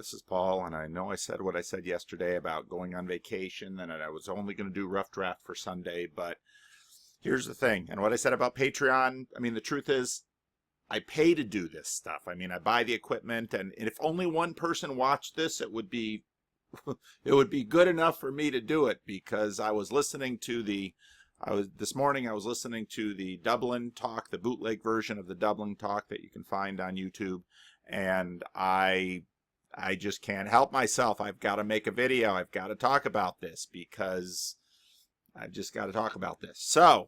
This is Paul, and I know I said what I said yesterday about going on vacation and I was only going to do rough draft for Sunday, but here's the thing. And what I said about Patreon, I mean, the truth is I pay to do this stuff. I mean, I buy the equipment, and if only one person watched this, it would be it would be good enough for me to do it, because I was listening to this morning I was listening to the Dublin Talk, the bootleg version of the Dublin Talk that you can find on YouTube, and I just can't help myself. I've got to make a video. I've got to talk about this because I've just got to talk about this. So,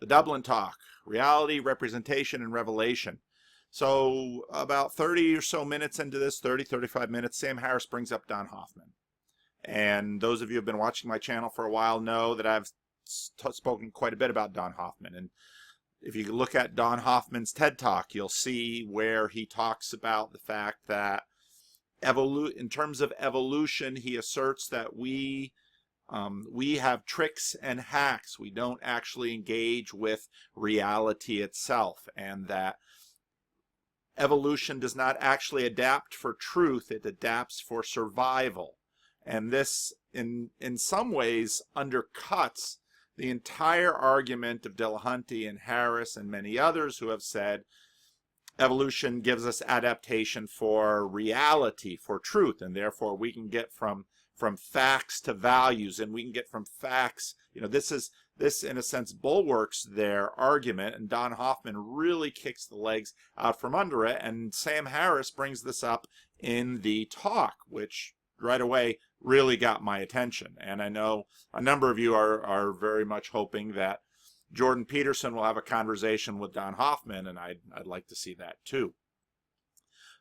the Dublin Talk, reality, representation, and revelation. So, about 30 or so minutes into this, 35 minutes, Sam Harris brings up Don Hoffman. And those of you who have been watching my channel for a while know that I've spoken quite a bit about Don Hoffman. And if you look at Don Hoffman's TED Talk, you'll see where he talks about the fact that in terms of evolution, he asserts that we have tricks and hacks. We don't actually engage with reality itself, and that evolution does not actually adapt for truth, it adapts for survival. And this, in some ways, undercuts the entire argument of Delahunty and Harris and many others who have said evolution gives us adaptation for reality, for truth, and therefore we can get from facts to values, and we can get from facts, this in a sense bulwarks their argument, and Don Hoffman really kicks the legs out from under it, and Sam Harris brings this up in the talk, which right away really got my attention. And I know a number of you are very much hoping that Jordan Peterson will have a conversation with Don Hoffman, and I'd like to see that too.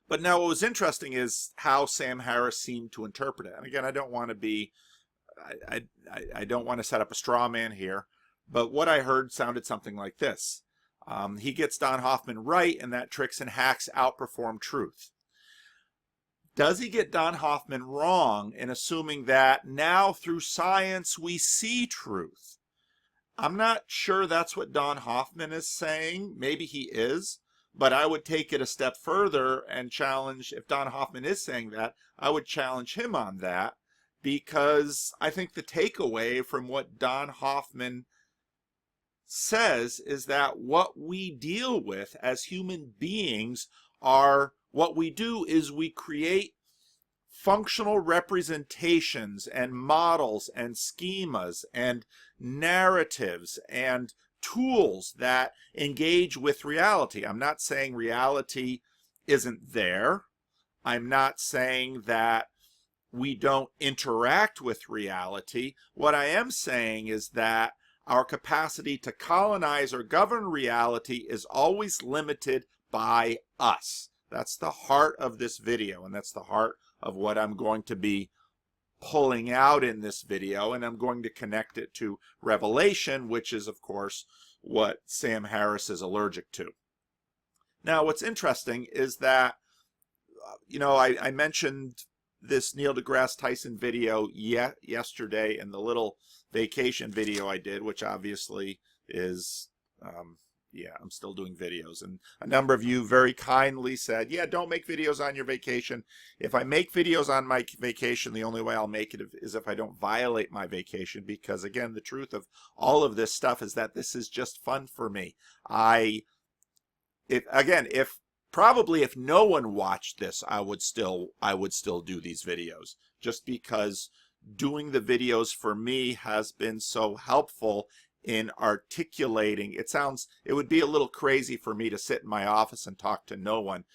But now what was interesting is how Sam Harris seemed to interpret it. And again, I don't want to set up a straw man here, but what I heard sounded something like this. He gets Don Hoffman right, and that tricks and hacks outperform truth. Does he get Don Hoffman wrong in assuming that now through science we see truth? I'm not sure that's what Don Hoffman is saying. Maybe he is, but I would take it a step further and challenge, if Don Hoffman is saying that, I would challenge him on that, because I think the takeaway from what Don Hoffman says is that what we deal with as human beings are, what we do is we create functional representations and models and schemas and narratives and tools that engage with reality. I'm not saying reality isn't there. I'm not saying that we don't interact with reality. What I am saying is that our capacity to colonize or govern reality is always limited by us. That's the heart of this video, and that's the heart of what I'm going to be pulling out in this video, and I'm going to connect it to revelation, which is, of course, what Sam Harris is allergic to. Now, what's interesting is that, I mentioned this Neil deGrasse Tyson video yesterday in the little vacation video I did, which obviously is, I'm still doing videos. And a number of you very kindly said, yeah, don't make videos on your vacation. If I make videos on my vacation, the only way I'll make it is if I don't violate my vacation, because again, the truth of all of this stuff is that this is just fun for me. If no one watched this, I would still do these videos, just because doing the videos for me has been so helpful in articulating. It would be a little crazy for me to sit in my office and talk to no one,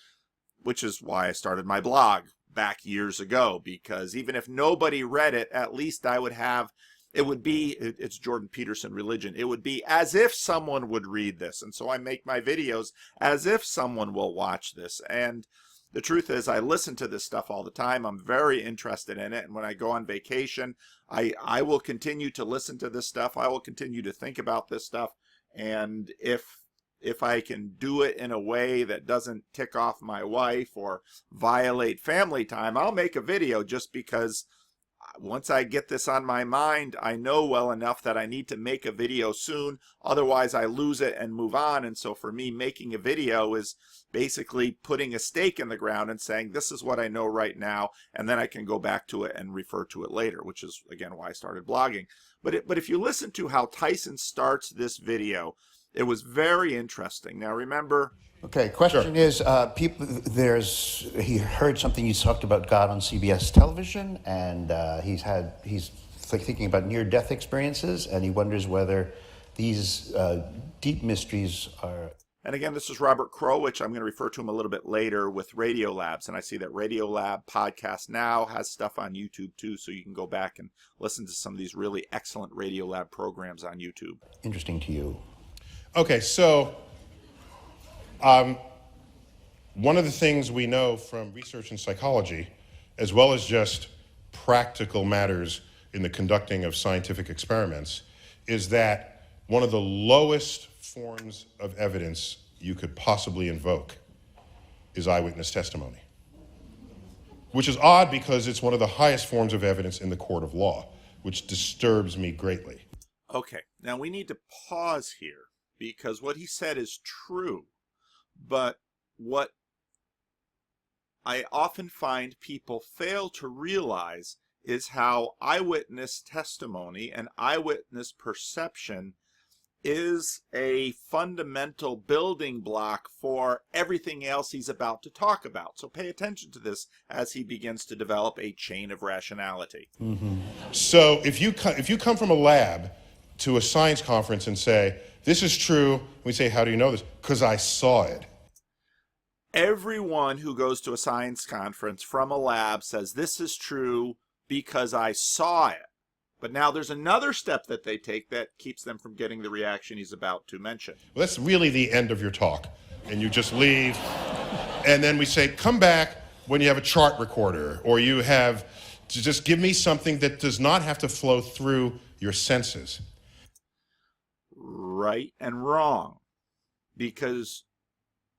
which is why I started my blog back years ago, because even if nobody read it, at least I would have, it's Jordan Peterson religion. It would be as if someone would read this. And so I make my videos as if someone will watch this. And the truth is, I listen to this stuff all the time. I'm very interested in it. And when I go on vacation, I will continue to listen to this stuff. I will continue to think about this stuff. And if I can do it in a way that doesn't tick off my wife or violate family time, I'll make a video, just because once I get this on my mind, I know well enough that I need to make a video soon. Otherwise, I lose it and move on. And so for me, making a video is basically putting a stake in the ground and saying, this is what I know right now. And then I can go back to it and refer to it later, which is, again, why I started blogging. But if you listen to how Tyson starts this video, it was very interesting. Now, remember... Okay, question is, he heard something you talked about God on CBS television, and he's thinking about near-death experiences, and he wonders whether these deep mysteries are... And again, this is Robert Krowich. I'm going to refer to him a little bit later with Radiolabs, and I see that Radiolab Podcast Now has stuff on YouTube too, so you can go back and listen to some of these really excellent Radiolab programs on YouTube. Interesting to you. Okay, so... one of the things we know from research in psychology, as well as just practical matters in the conducting of scientific experiments, is that one of the lowest forms of evidence you could possibly invoke is eyewitness testimony. Which is odd because it's one of the highest forms of evidence in the court of law, which disturbs me greatly. Okay, now we need to pause here because what he said is true. But what I often find people fail to realize is how eyewitness testimony and eyewitness perception is a fundamental building block for everything else he's about to talk about. So pay attention to this as he begins to develop a chain of rationality. Mm-hmm. So if you come from a lab to a science conference and say, this is true, we say, how do you know this? Because I saw it. Everyone who goes to a science conference from a lab says this is true because I saw it. But now there's another step that they take that keeps them from getting the reaction he's about to mention. Well, that's really the end of your talk. And you just leave. And then we say, come back when you have a chart recorder, or you have to just give me something that does not have to flow through your senses. Right and wrong. Because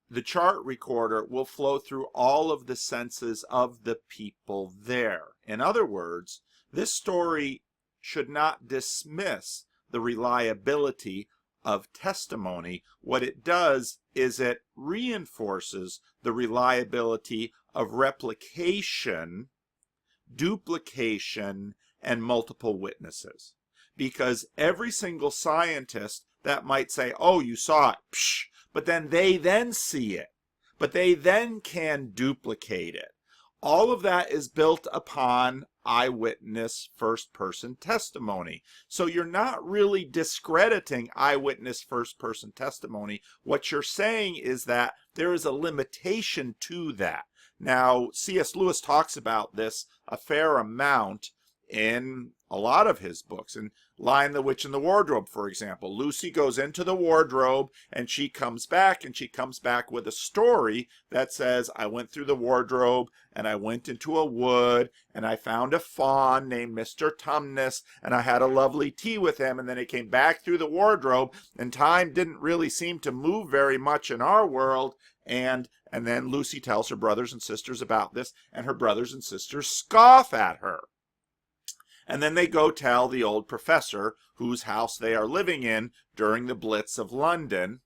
the chart recorder will flow through all of the senses of the people there. In other words, this story should not dismiss the reliability of testimony. What it does is it reinforces the reliability of replication, duplication, and multiple witnesses. Because every single scientist that might say, oh, you saw it, psh, but then they see it, but they then can duplicate it. All of that is built upon eyewitness first-person testimony. So you're not really discrediting eyewitness first-person testimony. What you're saying is that there is a limitation to that. Now, C.S. Lewis talks about this a fair amount in a lot of his books. In Lion, the Witch, and the Wardrobe, for example, Lucy goes into the wardrobe and she comes back with a story that says, I went through the wardrobe and I went into a wood and I found a faun named Mr. Tumnus and I had a lovely tea with him, and then it came back through the wardrobe and time didn't really seem to move very much in our world, and then Lucy tells her brothers and sisters about this, and her brothers and sisters scoff at her. And then they go tell the old professor whose house they are living in during the Blitz of London.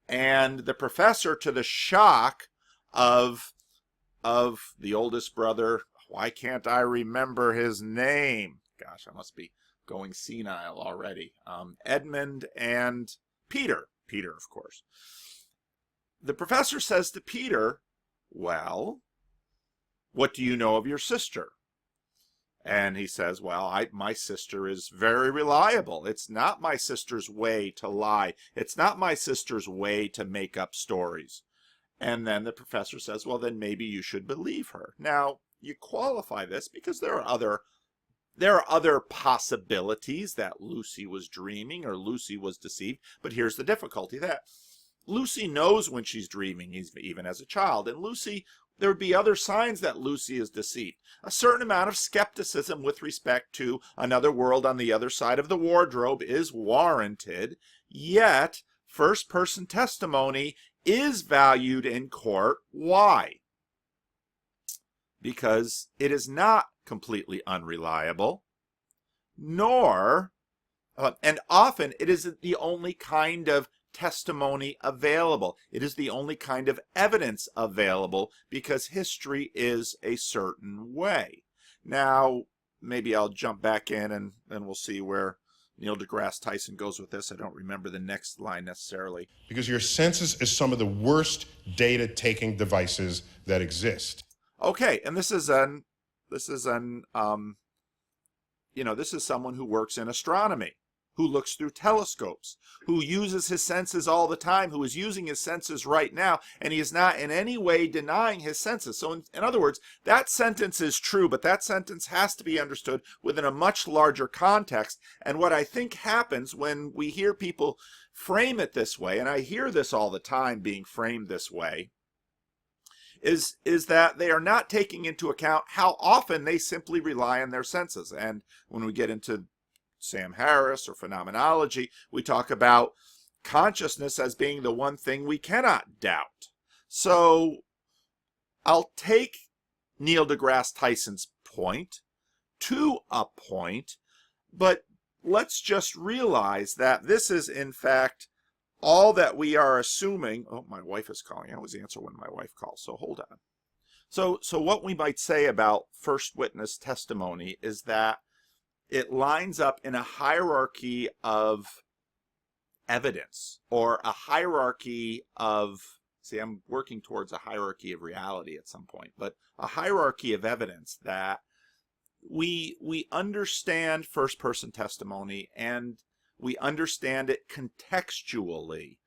And the professor, to the shock of the oldest brother, why can't I remember his name? Gosh, I must be going senile already. Edmund and Peter. Peter, of course. The professor says to Peter, well, what do you know of your sister? And he says, well, my sister is very reliable. It's not my sister's way to lie. It's not my sister's way to make up stories. And then the professor says, well, then maybe you should believe her. Now, you qualify this because there are other possibilities that Lucy was dreaming or Lucy was deceived. But here's the difficulty, that Lucy knows when she's dreaming, even as a child. And Lucy, there would be other signs that Lucy is deceived. A certain amount of skepticism with respect to another world on the other side of the wardrobe is warranted, yet first-person testimony is valued in court. Why? Because it is not completely unreliable, nor, and often it isn't the only kind of testimony available. It is the only kind of evidence available because history is a certain way. Now, maybe I'll jump back in and we'll see where Neil deGrasse Tyson goes with this. I don't remember the next line necessarily. Because your senses is some of the worst data-taking devices that exist. Okay, and this is someone who works in astronomy, who looks through telescopes, who uses his senses all the time, who is using his senses right now, and he is not in any way denying his senses. So in other words, that sentence is true, but that sentence has to be understood within a much larger context. And what I think happens when we hear people frame it this way, and I hear this all the time being framed this way, is that they are not taking into account how often they simply rely on their senses. And when we get into Sam Harris or phenomenology, we talk about consciousness as being the one thing we cannot doubt. So I'll take Neil deGrasse Tyson's point to a point, but let's just realize that this is in fact all that we are assuming. Oh, my wife is calling. I always answer when my wife calls, so hold on. So what we might say about first witness testimony is that it lines up in a hierarchy of evidence, or a hierarchy of, see, I'm working towards a hierarchy of reality at some point, but a hierarchy of evidence that we understand first person testimony and we understand it contextually,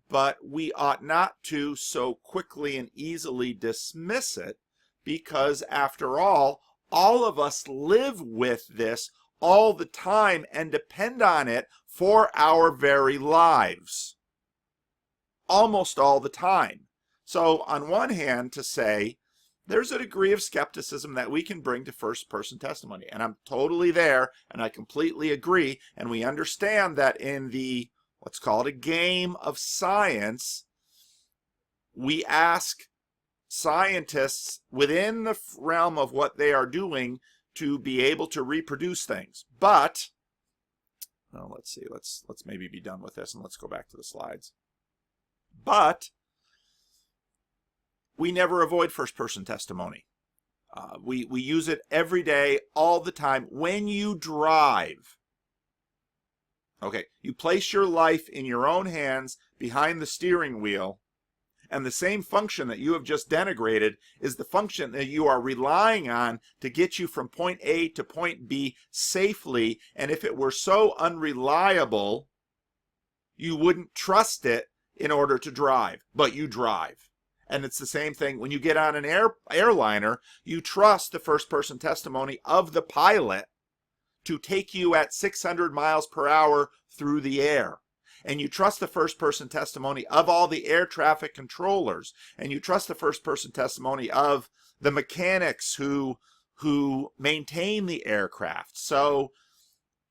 but we ought not to so quickly and easily dismiss it, because after all of us live with this all the time and depend on it for our very lives. Almost all the time. So on one hand, to say there's a degree of skepticism that we can bring to first person testimony, and I'm totally there and I completely agree, and we understand that in the, let's call it a game of science, we ask scientists within the realm of what they are doing to be able to reproduce things. But, well, let's see, let's maybe be done with this and let's go back to the slides. But we never avoid first person testimony. We use it every day, all the time. When you drive, okay, you place your life in your own hands behind the steering wheel, and the same function that you have just denigrated is the function that you are relying on to get you from point A to point B safely. And if it were so unreliable, you wouldn't trust it in order to drive, but you drive. And it's the same thing when you get on an airliner, you trust the first person testimony of the pilot to take you at 600 miles per hour through the air. And you trust the first person testimony of all the air traffic controllers, and you trust the first person testimony of the mechanics who maintain the aircraft. So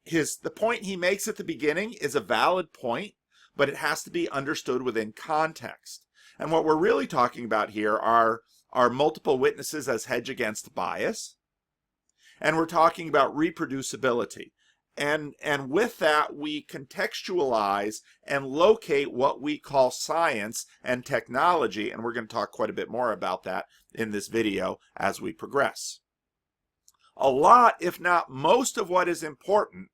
the point he makes at the beginning is a valid point, but it has to be understood within context. And what we're really talking about here are multiple witnesses as hedge against bias, and we're talking about reproducibility. And with that, we contextualize and locate what we call science and technology, and we're going to talk quite a bit more about that in this video as we progress. A lot, if not most of what is important,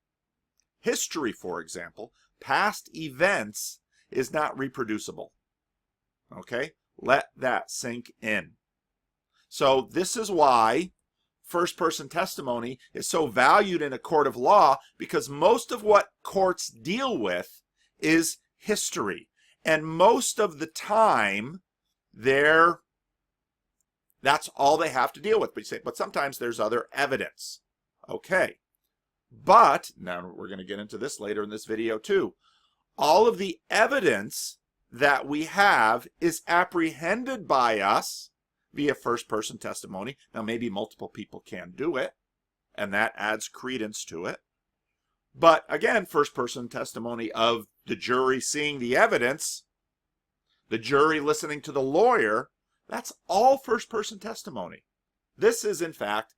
history, for example, past events, is not reproducible. Okay? Let that sink in. So this is why first person testimony is so valued in a court of law, because most of what courts deal with is history. And most of the time, that's all they have to deal with. But sometimes there's other evidence. Okay. But, now we're going to get into this later in this video too, all of the evidence that we have is apprehended by us via first person testimony. Now maybe multiple people can do it, and that adds credence to it. But again, first person testimony of the jury seeing the evidence, the jury listening to the lawyer, that's all first person testimony. This is in fact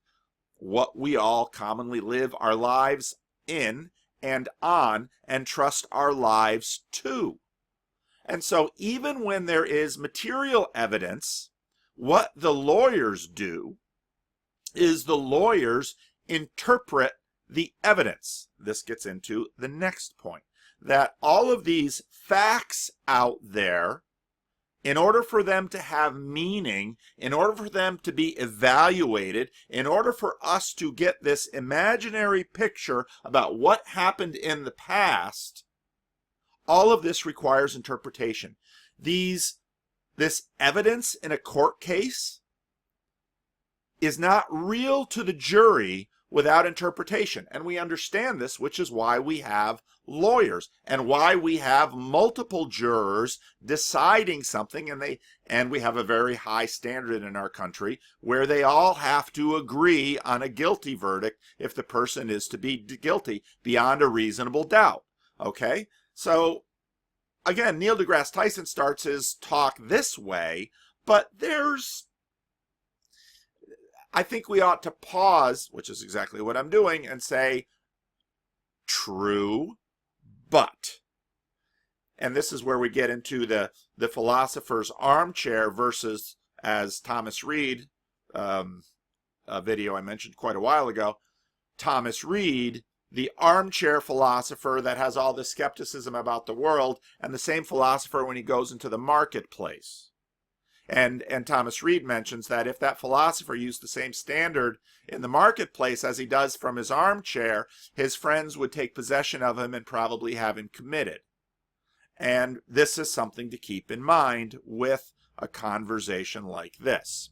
what we all commonly live our lives in and on and trust our lives to. And so even when there is material evidence, what the lawyers do is the lawyers interpret the evidence. This gets into the next point, that all of these facts out there, in order for them to have meaning, in order for them to be evaluated, in order for us to get this imaginary picture about what happened in the past, all of this requires interpretation. This evidence in a court case is not real to the jury without interpretation. And we understand this, which is why we have lawyers and why we have multiple jurors deciding something, and we have a very high standard in our country where they all have to agree on a guilty verdict if the person is to be guilty beyond a reasonable doubt. Okay? So again, Neil deGrasse Tyson starts his talk this way, but I think we ought to pause, which is exactly what I'm doing, and say, true, but. And this is where we get into the philosopher's armchair versus, as Thomas Reid, a video I mentioned quite a while ago, Thomas Reid, the armchair philosopher that has all this skepticism about the world, and the same philosopher when he goes into the marketplace. And Thomas Reid mentions that if that philosopher used the same standard in the marketplace as he does from his armchair, his friends would take possession of him and probably have him committed. And this is something to keep in mind with a conversation like this.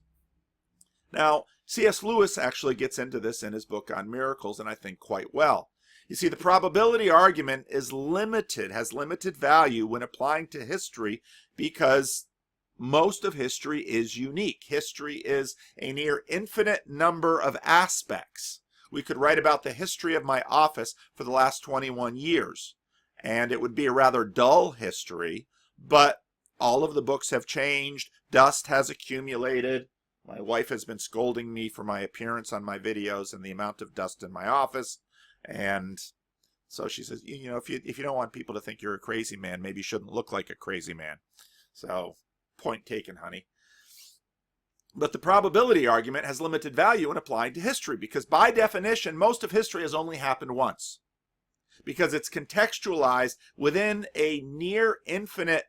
Now, C.S. Lewis actually gets into this in his book on miracles, and I think quite well. You see, the probability argument is limited, has limited value when applying to history, because most of history is unique. History is a near infinite number of aspects. We could write about the history of my office for the last 21 years, and it would be a rather dull history, but all of the books have changed. Dust has accumulated. My wife has been scolding me for my appearance on my videos and the amount of dust in my office, and so she says, you know, if you don't want people to think you're a crazy man, maybe you shouldn't look like a crazy man. So, point taken, honey. But the probability argument has limited value in applying to history, because by definition, most of history has only happened once, because it's contextualized within a near infinite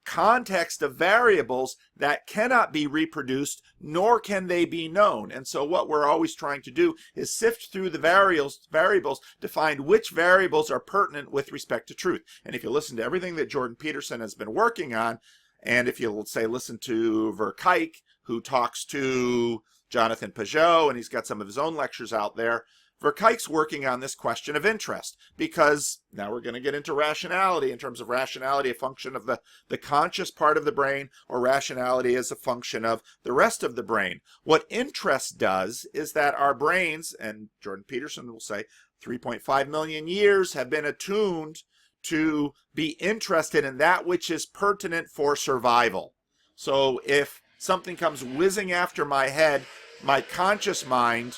context of variables that cannot be reproduced, nor can they be known. And so what we're always trying to do is sift through the variables to find which variables are pertinent with respect to truth. And if you listen to everything that Jordan Peterson has been working on, and if you'll say listen to Verkijk, who talks to Jonathan Peugeot, and he's got some of his own lectures out there, Verkijk's working on this question of interest, because now we're going to get into rationality, in terms of rationality a function of the conscious part of the brain, or rationality as a function of the rest of the brain. What interest does is that our brains, and Jordan Peterson will say 3.5 million years, have been attuned to be interested in that which is pertinent for survival. So if something comes whizzing after my head, my conscious mind,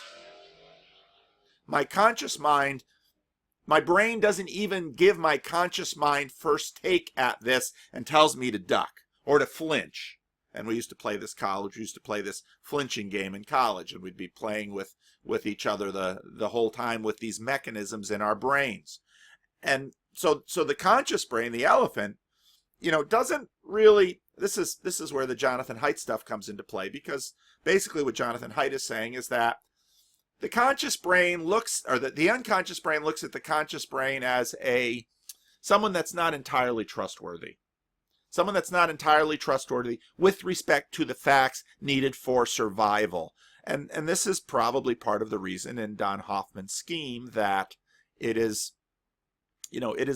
my brain doesn't even give my conscious mind first take at this and tells me to duck or to flinch. And we used to play this flinching game in college, and we'd be playing with each other the whole time with these mechanisms in our brains. And so the conscious brain, the elephant, doesn't really, this is where the Jonathan Haidt stuff comes into play, because basically what Jonathan Haidt is saying is that the conscious brain the unconscious brain looks at the conscious brain as someone that's not entirely trustworthy. Someone that's not entirely trustworthy with respect to the facts needed for survival. And this is probably part of the reason in Don Hoffman's scheme that it is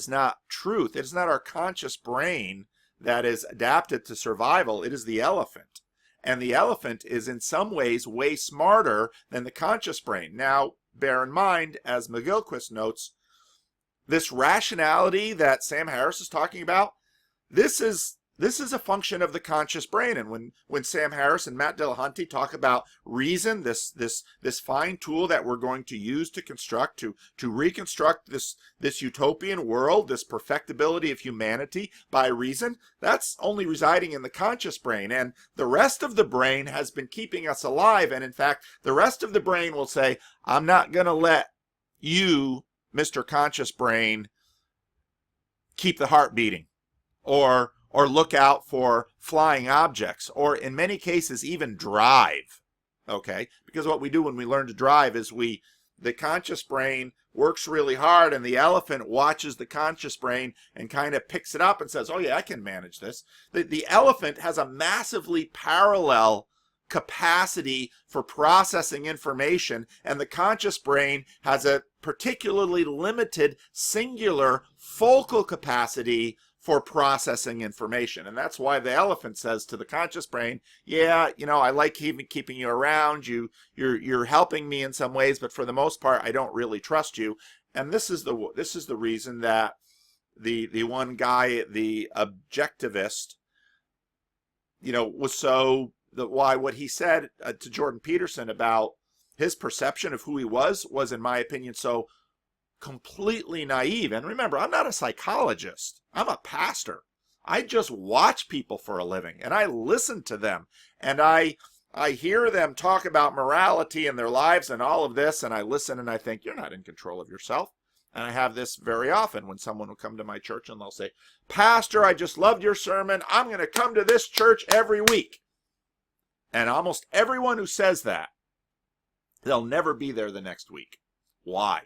not truth. It is not our conscious brain that is adapted to survival. It is the elephant. And the elephant is in some ways way smarter than the conscious brain. Now, bear in mind, as McGilchrist notes, this rationality that Sam Harris is talking about, this is This is a function of the conscious brain. And when Sam Harris and Matt Dillahunty talk about reason, this fine tool that we're going to use to construct, to reconstruct this utopian world, this perfectibility of humanity by reason, that's only residing in the conscious brain. And the rest of the brain has been keeping us alive. And in fact, the rest of the brain will say, I'm not going to let you, Mr. Conscious Brain, keep the heart beating, or look out for flying objects, or in many cases even drive. Okay? Because what we do when we learn to drive is the conscious brain works really hard, and the elephant watches the conscious brain and kind of picks it up and says, oh yeah, I can manage this. The elephant has a massively parallel capacity for processing information, and the conscious brain has a particularly limited, singular, focal capacity for processing information. And that's why the elephant says to the conscious brain, yeah, I like keeping you around. You're helping me in some ways, but for the most part, I don't really trust you. And this is the reason that the one guy, the objectivist, was so what he said to Jordan Peterson about his perception of who he was, in my opinion, so completely naive. And remember, I'm not a psychologist. I'm a pastor. I just watch people for a living, and I listen to them, and I hear them talk about morality and their lives and all of this, and I listen and I think, you're not in control of yourself. And I have this very often when someone will come to my church and they'll say, Pastor, I just loved your sermon. I'm going to come to this church every week. And almost everyone who says that, they'll never be there the next week. Why?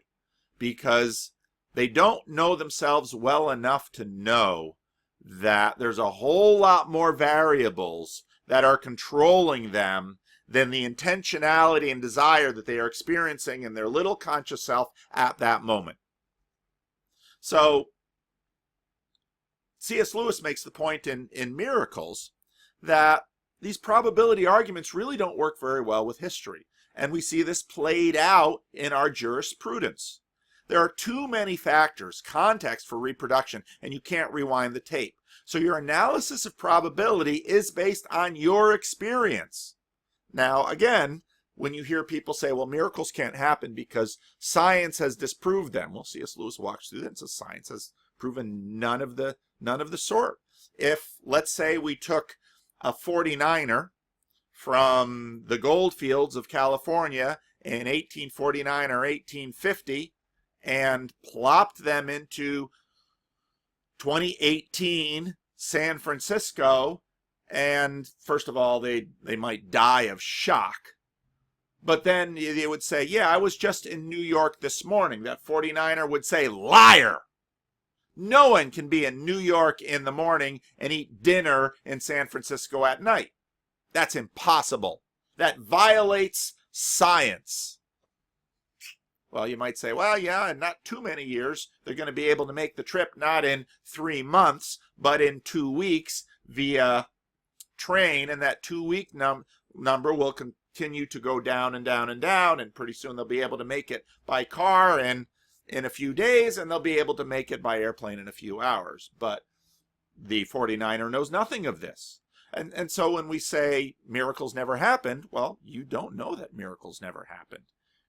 Because they don't know themselves well enough to know that there's a whole lot more variables that are controlling them than the intentionality and desire that they are experiencing in their little conscious self at that moment. So, C.S. Lewis makes the point in Miracles that these probability arguments really don't work very well with history. And we see this played out in our jurisprudence. There are too many factors, context for reproduction, and you can't rewind the tape. So your analysis of probability is based on your experience. Now, again, when you hear people say, well, miracles can't happen because science has disproved them. Well, C.S. Lewis walks through that and says science has proven none of the sort. If, let's say, we took a 49er from the gold fields of California in 1849 or 1850 and plopped them into 2018 San Francisco, and first of all, they might die of shock. But then they would say, yeah, I was just in New York this morning. That 49er would say, liar! No one can be in New York in the morning and eat dinner in San Francisco at night. That's impossible. That violates science. Well, you might say, well, yeah, in not too many years, they're going to be able to make the trip not in 3 months, but in 2 weeks via train, and that 2-week number will continue to go down and down and down, and pretty soon they'll be able to make it by car in a few days, and they'll be able to make it by airplane in a few hours. But the 49er knows nothing of this. And so when we say miracles never happened, well, you don't know that miracles never happened.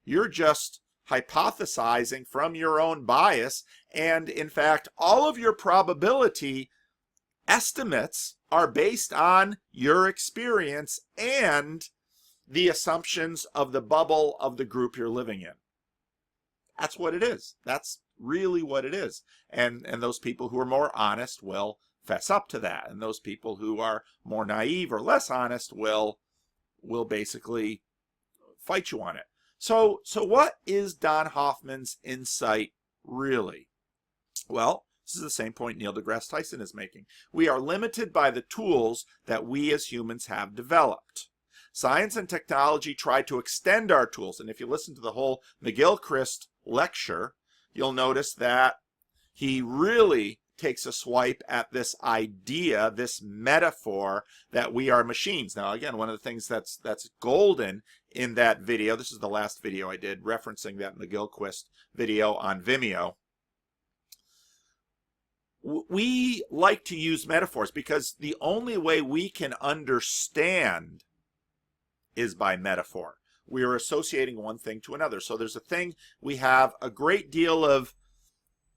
You're just hypothesizing from your own bias, and in fact, all of your probability estimates are based on your experience and the assumptions of the bubble of the group you're living in. That's what it is. That's really what it is. And those people who are more honest will fess up to that, and those people who are more naive or less honest will basically fight you on it. So what is Don Hoffman's insight really? Well, this is the same point Neil deGrasse Tyson is making. We are limited by the tools that we as humans have developed. Science and technology try to extend our tools, and if you listen to the whole McGilchrist lecture, you'll notice that he really takes a swipe at this idea, this metaphor that we are machines. Now, again, one of the things that's golden in that video, this is the last video I did referencing that McGilchrist video on Vimeo. we like to use metaphors because the only way we can understand is by metaphor. We are associating one thing to another. So there's a thing we have a great deal of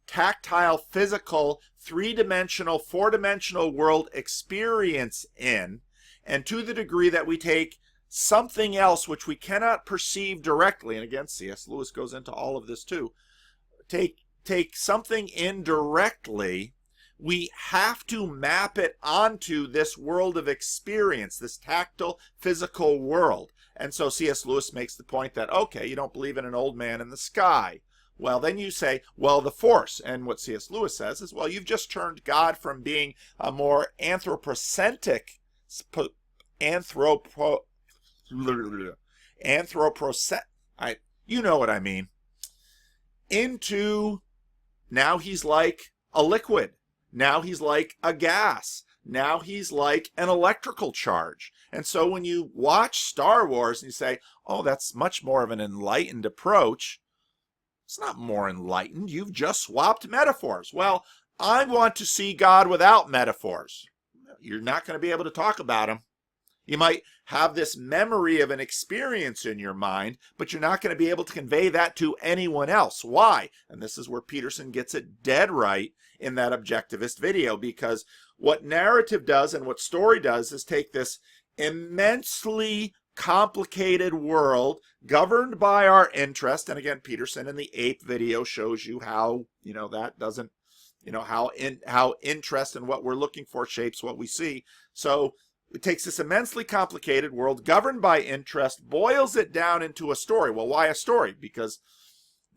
tactile, physical, three-dimensional, four-dimensional world experience in, and to the degree that we take something else which we cannot perceive directly, and again, C.S. Lewis goes into all of this too, take something indirectly, we have to map it onto this world of experience, this tactile, physical world. And so C.S. Lewis makes the point that, okay, you don't believe in an old man in the sky. Well, then you say, well, the force. And what C.S. Lewis says is, well, you've just turned God from being a more anthropocentric, you know what I mean, into now he's like a liquid. Now he's like a gas. Now he's like an electrical charge. And so when you watch Star Wars and you say, oh, that's much more of an enlightened approach, it's not more enlightened. You've just swapped metaphors. Well, I want to see God without metaphors. You're not going to be able to talk about him. You might have this memory of an experience in your mind, but you're not going to be able to convey that to anyone else. Why? And this is where Peterson gets it dead right in that objectivist video, because what narrative does and what story does is take this immensely complicated world governed by our interest. And again, Peterson in the ape video shows you how, that doesn't, how interest and what we're looking for shapes what we see. So it takes this immensely complicated world governed by interest, boils it down into a story. Well, why a story? Because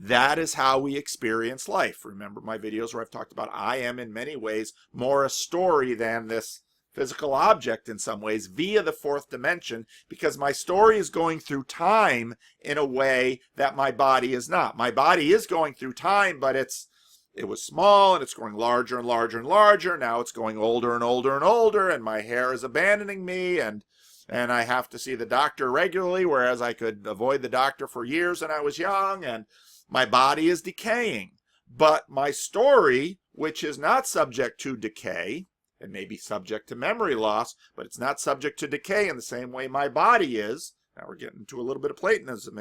that is how we experience life. Remember my videos where I've talked about I am in many ways more a story than this physical object in some ways via the fourth dimension, because my story is going through time in a way that my body is not. My body is going through time, but it was small and it's growing larger and larger and larger. Now it's going older and older and older, and my hair is abandoning me, and I have to see the doctor regularly, whereas I could avoid the doctor for years when I was young, and my body is decaying. But my story, which is not subject to decay, it may be subject to memory loss, but it's not subject to decay in the same way my body is. Now we're getting to a little bit of Platonism.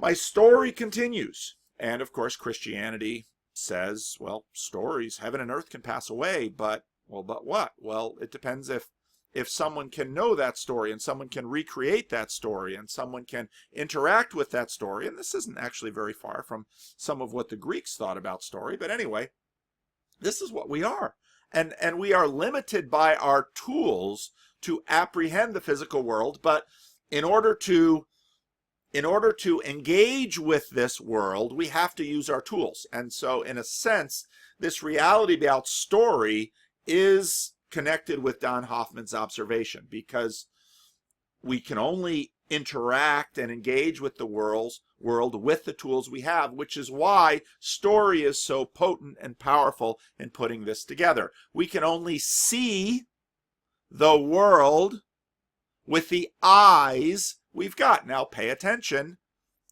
My story continues. And of course, Christianity says, well, stories, heaven and earth can pass away, but what? Well, it depends if someone can know that story and someone can recreate that story and someone can interact with that story. And this isn't actually very far from some of what the Greeks thought about story. But anyway, this is what we are. And we are limited by our tools to apprehend the physical world. But in order to engage with this world, we have to use our tools. And so in a sense, this reality about story is connected with Don Hoffman's observation, because we can only interact and engage with the world with the tools we have, which is why story is so potent and powerful in putting this together. We can only see the world with the eyes we've got. Now pay attention.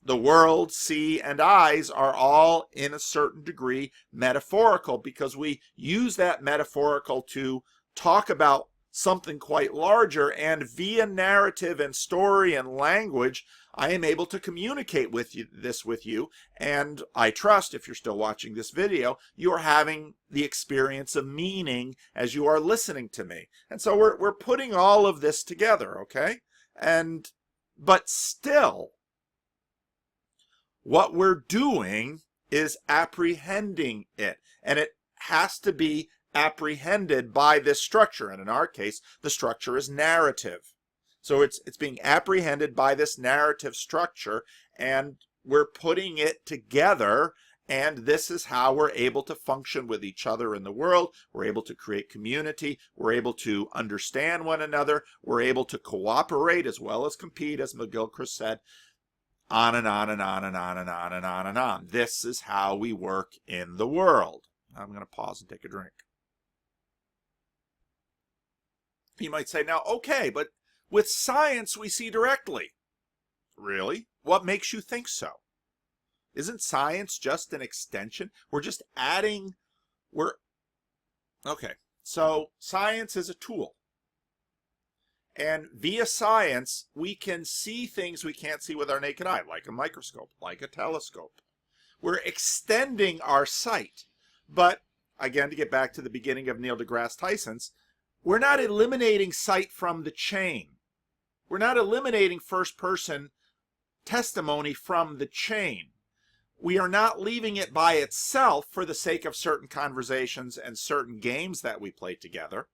The world, sea, and eyes are all in a certain degree metaphorical, because we use that metaphorical to talk about something quite larger, and via narrative and story and language, I am able to communicate with you, and I trust, if you're still watching this video, you are having the experience of meaning as you are listening to me. And so we're putting all of this together, okay? But still, what we're doing is apprehending it, and it has to be apprehended by this structure. And in our case, the structure is narrative. So it's being apprehended by this narrative structure, and we're putting it together, and this is how we're able to function with each other in the world. We're able to create community. We're able to understand one another. We're able to cooperate as well as compete, as McGilchrist said, on and on and on and on and on and on and on. This is how we work in the world. I'm going to pause and take a drink. You might say, now, okay, but with science we see directly. Really? What makes you think so? Isn't science just an extension? We're just adding, we're Okay, so science is a tool. And via science, we can see things we can't see with our naked eye, like a microscope, like a telescope. We're extending our sight. But, again, to get back to the beginning of Neil deGrasse Tyson's, we're not eliminating sight from the chain. We're not eliminating first-person testimony from the chain. We are not leaving it by itself for the sake of certain conversations and certain games that we play together.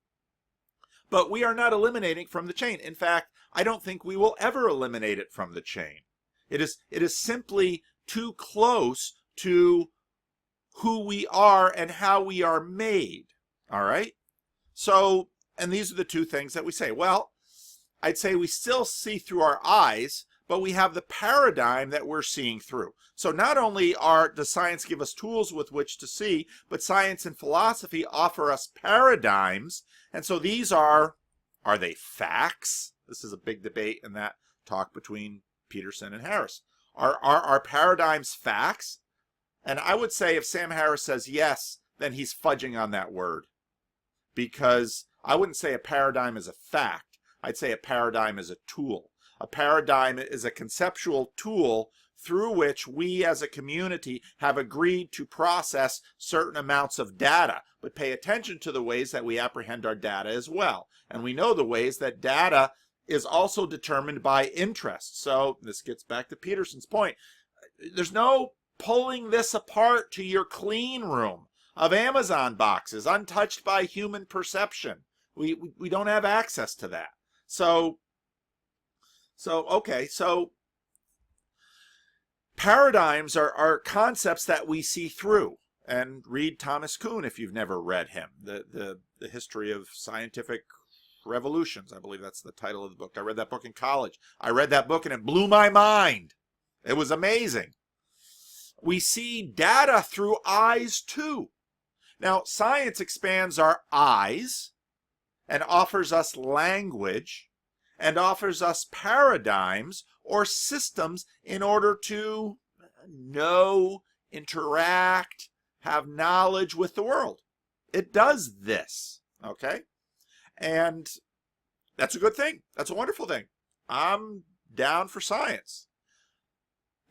But we are not eliminating from the chain. In fact, I don't think we will ever eliminate it from the chain. It is simply too close to who we are and how we are made. All right? So, and these are the two things that we say. Well, I'd say we still see through our eyes, but we have the paradigm that we're seeing through. So not only does science give us tools with which to see, but science and philosophy offer us paradigms. And so these are they facts? This is a big debate in that talk between Peterson and Harris. Are paradigms facts? And I would say if Sam Harris says yes, then he's fudging on that word. Because I wouldn't say a paradigm is a fact. I'd say a paradigm is a tool. A paradigm is a conceptual tool through which we as a community have agreed to process certain amounts of data, but pay attention to the ways that we apprehend our data as well. And we know the ways that data is also determined by interest. So this gets back to Peterson's point. There's no pulling this apart to your clean room of Amazon boxes, untouched by human perception. We don't have access to that. So paradigms are concepts that we see through. And read Thomas Kuhn if you've never read him. The History of Scientific Revolutions, I believe that's the title of the book. I read that book in college. I read that book and it blew my mind. It was amazing. We see data through eyes too. Now, science expands our eyes and offers us language and offers us paradigms or systems in order to know, interact, have knowledge with the world. It does this, okay? And that's a good thing. That's a wonderful thing. I'm down for science.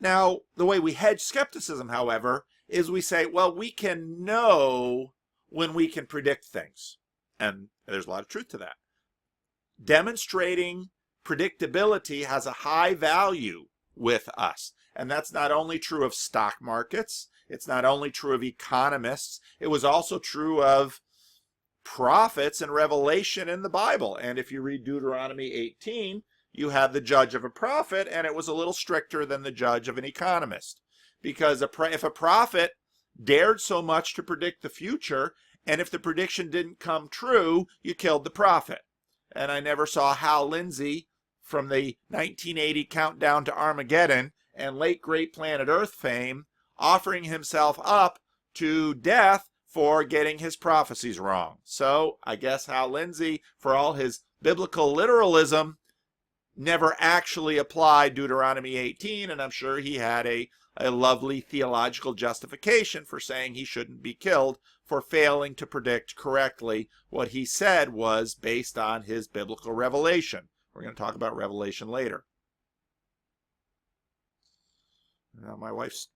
Now, the way we hedge skepticism, however, is we say, well, we can know when we can predict things. And there's a lot of truth to that. Demonstrating predictability has a high value with us. And that's not only true of stock markets. It's not only true of economists. It was also true of prophets and revelation in the Bible. And if you read Deuteronomy 18, you have the judge of a prophet, and it was a little stricter than the judge of an economist. Because if a prophet dared so much to predict the future, and if the prediction didn't come true, you killed the prophet. And I never saw Hal Lindsey from the 1980 Countdown to Armageddon and late Great Planet Earth fame offering himself up to death for getting his prophecies wrong. So I guess Hal Lindsey, for all his biblical literalism, never actually applied Deuteronomy 18, and I'm sure he had a lovely theological justification for saying he shouldn't be killed for failing to predict correctly what he said was based on his biblical revelation. We're going to talk about revelation later. Now my wife's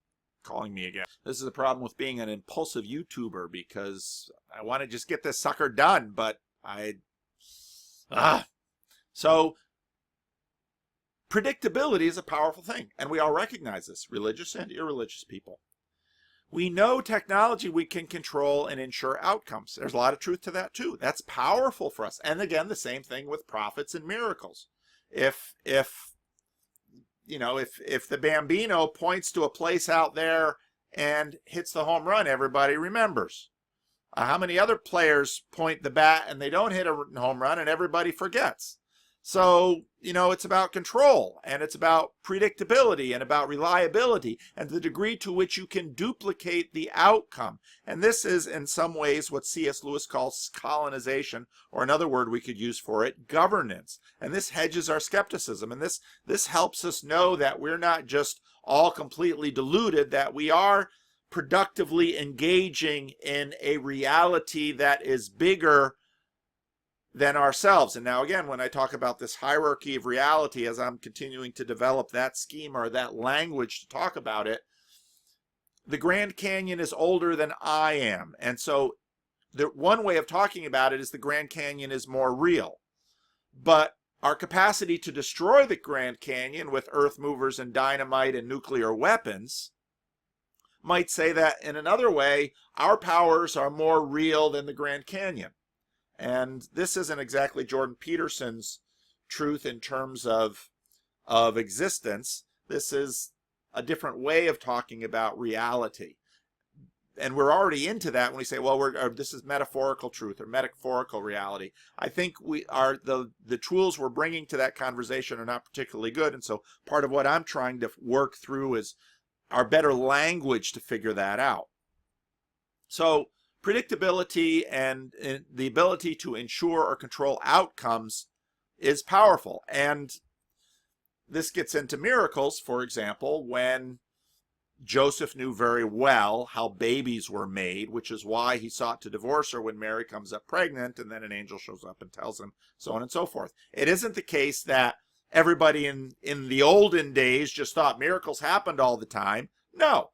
calling me again. This is the problem with being an impulsive YouTuber, because I want to just get this sucker done, but So predictability is a powerful thing, and we all recognize this, religious and irreligious people. We know technology we can control and ensure outcomes. There's a lot of truth to that too. That's powerful for us. And again, the same thing with prophets and miracles. If the Bambino points to a place out there and hits the home run, everybody remembers. How many other players point the bat and they don't hit a home run and everybody forgets? So, it's about control, and it's about predictability and about reliability and the degree to which you can duplicate the outcome. And this is in some ways what C.S. Lewis calls colonization, or another word we could use for it, governance. And this hedges our skepticism, and this helps us know that we're not just all completely deluded, that we are productively engaging in a reality that is bigger than ourselves. And now again, when I talk about this hierarchy of reality, as I'm continuing to develop that schema or that language to talk about it, the Grand Canyon is older than I am. And so the one way of talking about it is the Grand Canyon is more real. But our capacity to destroy the Grand Canyon with earth movers and dynamite and nuclear weapons might say that in another way, our powers are more real than the Grand Canyon. And this isn't exactly Jordan Peterson's truth in terms of existence. This is a different way of talking about reality. And we're already into that when we say, well, this is metaphorical truth or metaphorical reality. I think the tools we're bringing to that conversation are not particularly good. And so part of what I'm trying to work through is our better language to figure that out. So predictability and the ability to ensure or control outcomes is powerful. And this gets into miracles, for example, when Joseph knew very well how babies were made, which is why he sought to divorce her when Mary comes up pregnant, and then an angel shows up and tells him, so on and so forth. It isn't the case that everybody in the olden days just thought miracles happened all the time. No.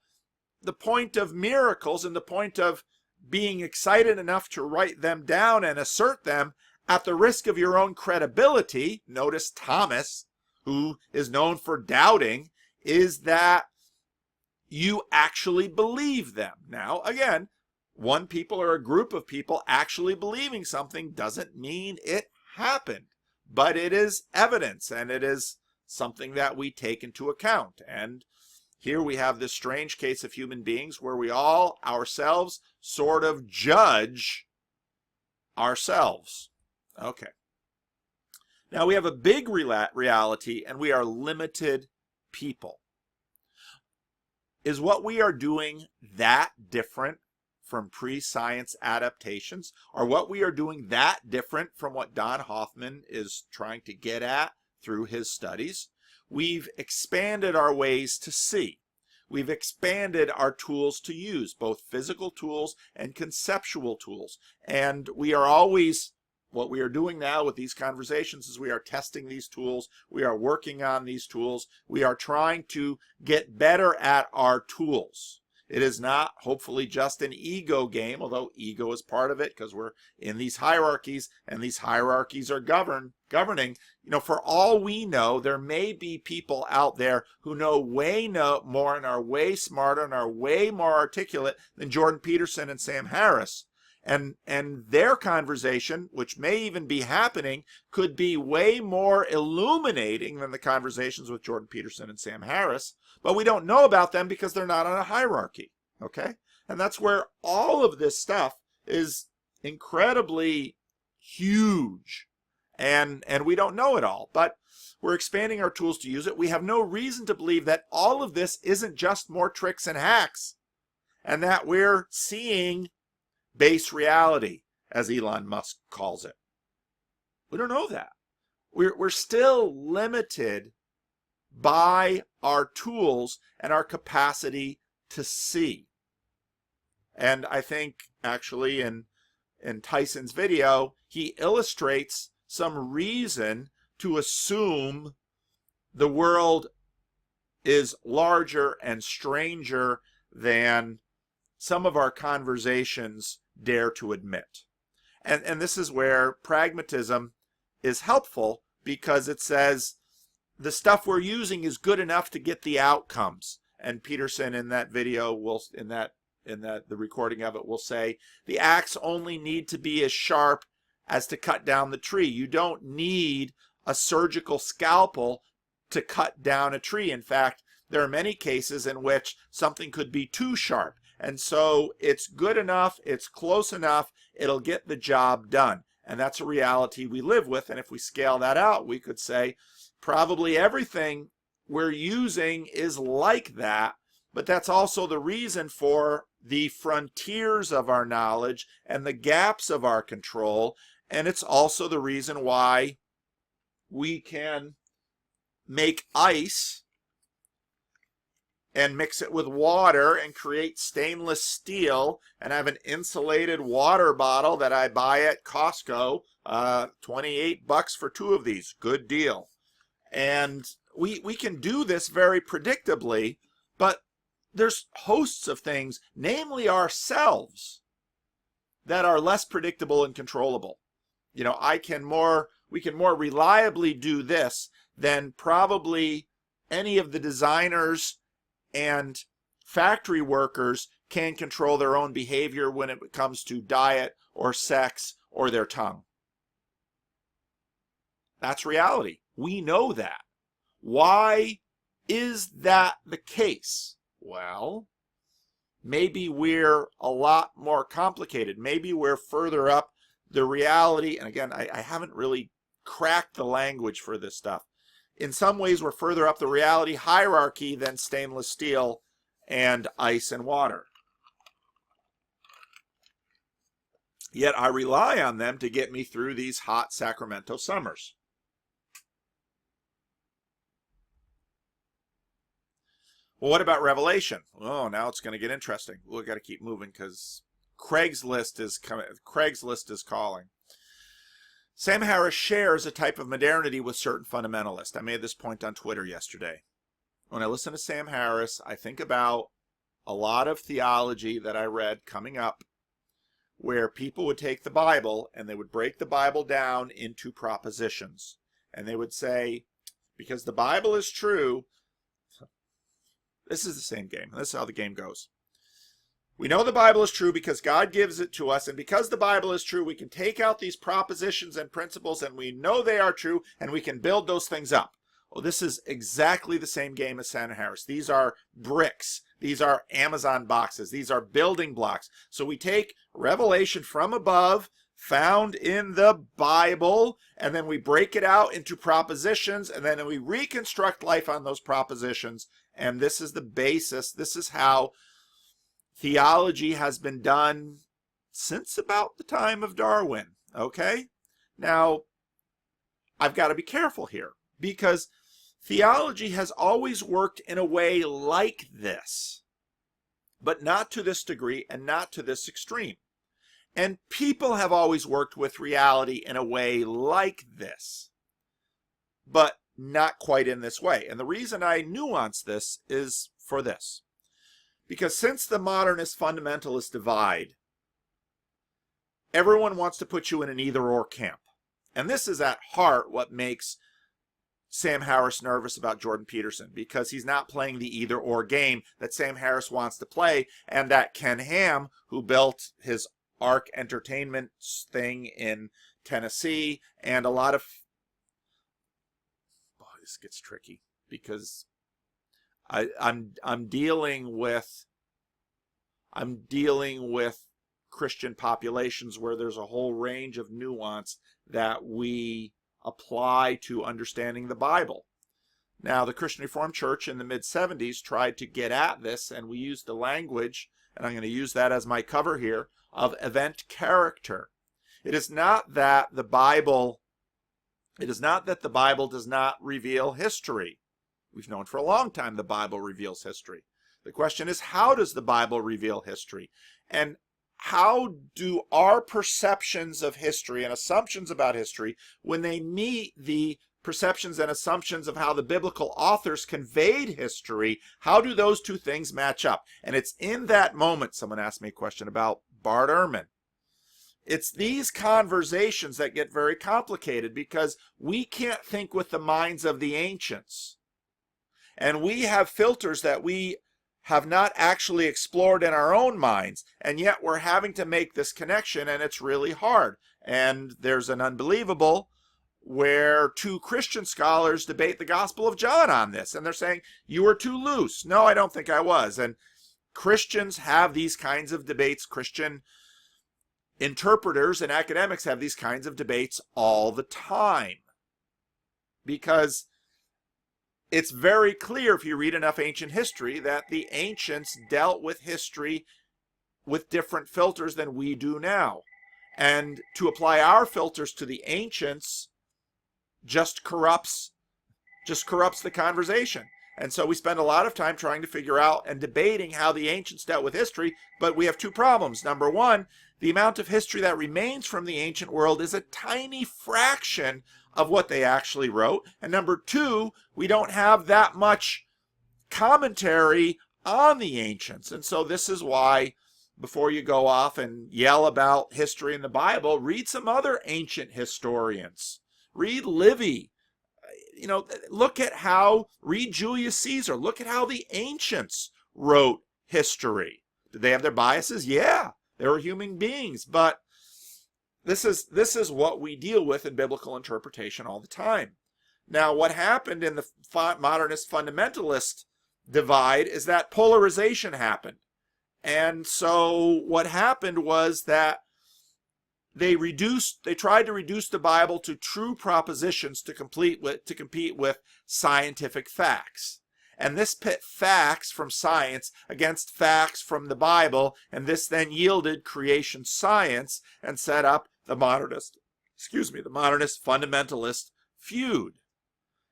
The point of miracles and the point of being excited enough to write them down and assert them at the risk of your own credibility, notice Thomas, who is known for doubting, is that you actually believe them. Now, again, one people or a group of people actually believing something doesn't mean it happened, but it is evidence and it is something that we take into account. And here we have this strange case of human beings where we all ourselves sort of judge ourselves. Okay. Now we have a big reality, and we are limited people. Is what we are doing that different from pre-science adaptations? Or what we are doing that different from what Don Hoffman is trying to get at through his studies? We've expanded our ways to see. We've expanded our tools to use, both physical tools and conceptual tools. And we are always, what we are doing now with these conversations is we are testing these tools. We are working on these tools. We are trying to get better at our tools. It is not, hopefully, just an ego game, although ego is part of it because we're in these hierarchies, and these hierarchies are governing. You know, for all we know, there may be people out there who know more and are way smarter and are way more articulate than Jordan Peterson and Sam Harris. And their conversation, which may even be happening, could be way more illuminating than the conversations with Jordan Peterson and Sam Harris. But we don't know about them because they're not on a hierarchy. Okay? And that's where all of this stuff is incredibly huge. And we don't know it all. But we're expanding our tools to use it. We have no reason to believe that all of this isn't just more tricks and hacks. And that we're seeing base reality, as Elon Musk calls it. We don't know that. We're still limited by our tools and our capacity to see. And I think actually in Tyson's video, he illustrates some reason to assume the world is larger and stranger than some of our conversations dare to admit. And this is where pragmatism is helpful, because it says the stuff we're using is good enough to get the outcomes. And Peterson in that video will, the recording of it will say, the axe only need to be as sharp as to cut down the tree. You don't need a surgical scalpel to cut down a tree. In fact, there are many cases in which something could be too sharp. And so it's good enough, it's close enough, it'll get the job done. And that's a reality we live with. And if we scale that out, we could say probably everything we're using is like that. But that's also the reason for the frontiers of our knowledge and the gaps of our control. And it's also the reason why we can make ice and mix it with water and create stainless steel and have an insulated water bottle that I buy at Costco, $28 for 2 of these, good deal. And we can do this very predictably, but there's hosts of things, namely ourselves, that are less predictable and controllable. You know, we can more reliably do this than probably any of the designers and factory workers can control their own behavior when it comes to diet or sex or their tongue. That's reality. We know that. Why is that the case? Well, maybe we're a lot more complicated. Maybe we're further up the reality. And again, I haven't really cracked the language for this stuff. In some ways, we're further up the reality hierarchy than stainless steel and ice and water. Yet I rely on them to get me through these hot Sacramento summers. Well, what about Revelation? Oh, now it's going to get interesting. We've got to keep moving because Craigslist is coming. Craigslist is calling. Sam Harris shares a type of modernity with certain fundamentalists. I made this point on Twitter yesterday. When I listen to Sam Harris, I think about a lot of theology that I read coming up where people would take the Bible and they would break the Bible down into propositions. And they would say, because the Bible is true, this is the same game. This is how the game goes. We know the Bible is true because God gives it to us, and because the Bible is true, we can take out these propositions and principles, and we know they are true, and we can build those things up. Well, this is exactly the same game as Sam Harris. These are bricks. These are Amazon boxes. These are building blocks. So we take revelation from above, found in the Bible, and then we break it out into propositions, and then we reconstruct life on those propositions, and this is the basis. This is how theology has been done since about the time of Darwin, okay? Now, I've got to be careful here because theology has always worked in a way like this, but not to this degree and not to this extreme. And people have always worked with reality in a way like this, but not quite in this way. And the reason I nuance this is for this. Because since the modernist fundamentalist divide, everyone wants to put you in an either-or camp. And this is at heart what makes Sam Harris nervous about Jordan Peterson, because he's not playing the either-or game that Sam Harris wants to play, and that Ken Ham, who built his Arc Entertainment thing in Tennessee, and a lot of... Boy, this gets tricky, because I'm dealing with Christian populations where there's a whole range of nuance that we apply to understanding the Bible. Now, the Christian Reformed Church in the mid-70s tried to get at this, and we used the language, and I'm going to use that as my cover here, of event character. It is not that the Bible does not reveal history. We've known for a long time the Bible reveals history. The question is, how does the Bible reveal history? And how do our perceptions of history and assumptions about history, when they meet the perceptions and assumptions of how the biblical authors conveyed history, how do those two things match up? And it's in that moment, someone asked me a question about Bart Ehrman. It's these conversations that get very complicated because we can't think with the minds of the ancients. And we have filters that we have not actually explored in our own minds, and yet we're having to make this connection, and it's really hard. And there's an unbelievable where two Christian scholars debate the Gospel of John on this, and they're saying, you were too loose. No, I don't think I was. And Christians have these kinds of debates. Christian interpreters and academics have these kinds of debates all the time, because it's very clear if you read enough ancient history that the ancients dealt with history with different filters than we do now. And to apply our filters to the ancients just corrupts the conversation. And so we spend a lot of time trying to figure out and debating how the ancients dealt with history, but we have two problems. Number one, the amount of history that remains from the ancient world is a tiny fraction of what they actually wrote. And number two, we don't have that much commentary on the ancients. And so this is why, before you go off and yell about history in the Bible, read some other ancient historians. Read Livy. Read Julius Caesar. Look at how the ancients wrote history. Did they have their biases? Yeah, they were human beings, but this is what we deal with in biblical interpretation all the time. Now, what happened in the modernist fundamentalist divide is that polarization happened. And so what happened was that they tried to reduce the Bible to true propositions to compete with scientific facts. And this pit facts from science against facts from the Bible, and this then yielded creation science and set up the modernist fundamentalist feud.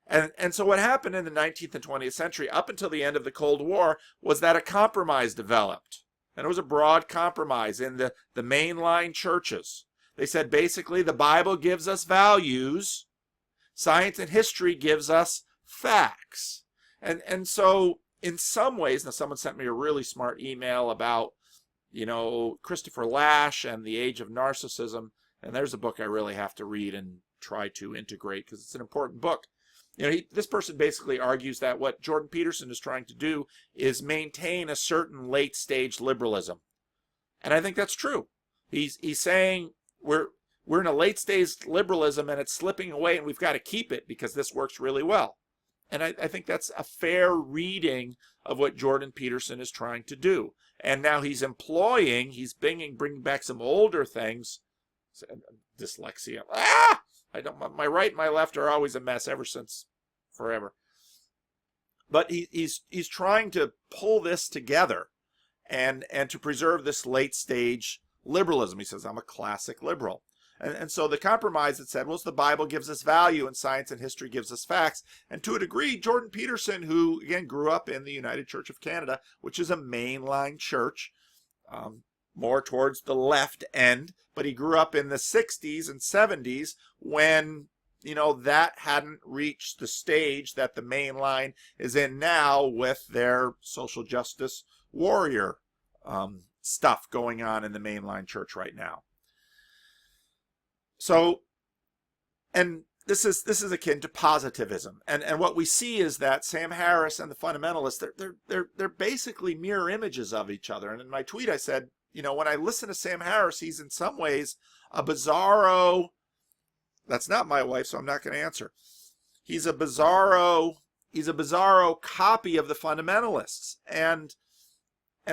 And so what happened in the 19th and 20th century, up until the end of the Cold War, was that a compromise developed. And it was a broad compromise in the mainline churches. They said basically the Bible gives us values, science and history gives us facts. And so in some ways, now someone sent me a really smart email about, Christopher Lasch and the Age of Narcissism. And there's a book I really have to read and try to integrate because it's an important book. This person basically argues that what Jordan Peterson is trying to do is maintain a certain late-stage liberalism. And I think that's true. He's saying we're in a late-stage liberalism and it's slipping away and we've got to keep it because this works really well. And I think that's a fair reading of what Jordan Peterson is trying to do. And now he's bringing back some older things. Dyslexia. My right and my left are always a mess ever since forever. But he's trying to pull this together and to preserve this late stage liberalism. He says, I'm a classic liberal. And so the compromise that said, well, the Bible gives us value and science and history gives us facts. And to a degree, Jordan Peterson, who again grew up in the United Church of Canada, which is a mainline church, more towards the left end, but he grew up in the 60s and 70s when, that hadn't reached the stage that the mainline is in now with their social justice warrior stuff going on in the mainline church right now. So, and this is akin to positivism, and what we see is that Sam Harris and the fundamentalists, they're basically mirror images of each other. And in my tweet I said, when I listen to Sam Harris, he's in some ways a bizarro. That's not my wife, so I'm not going to answer. He's a bizarro copy of the fundamentalists, and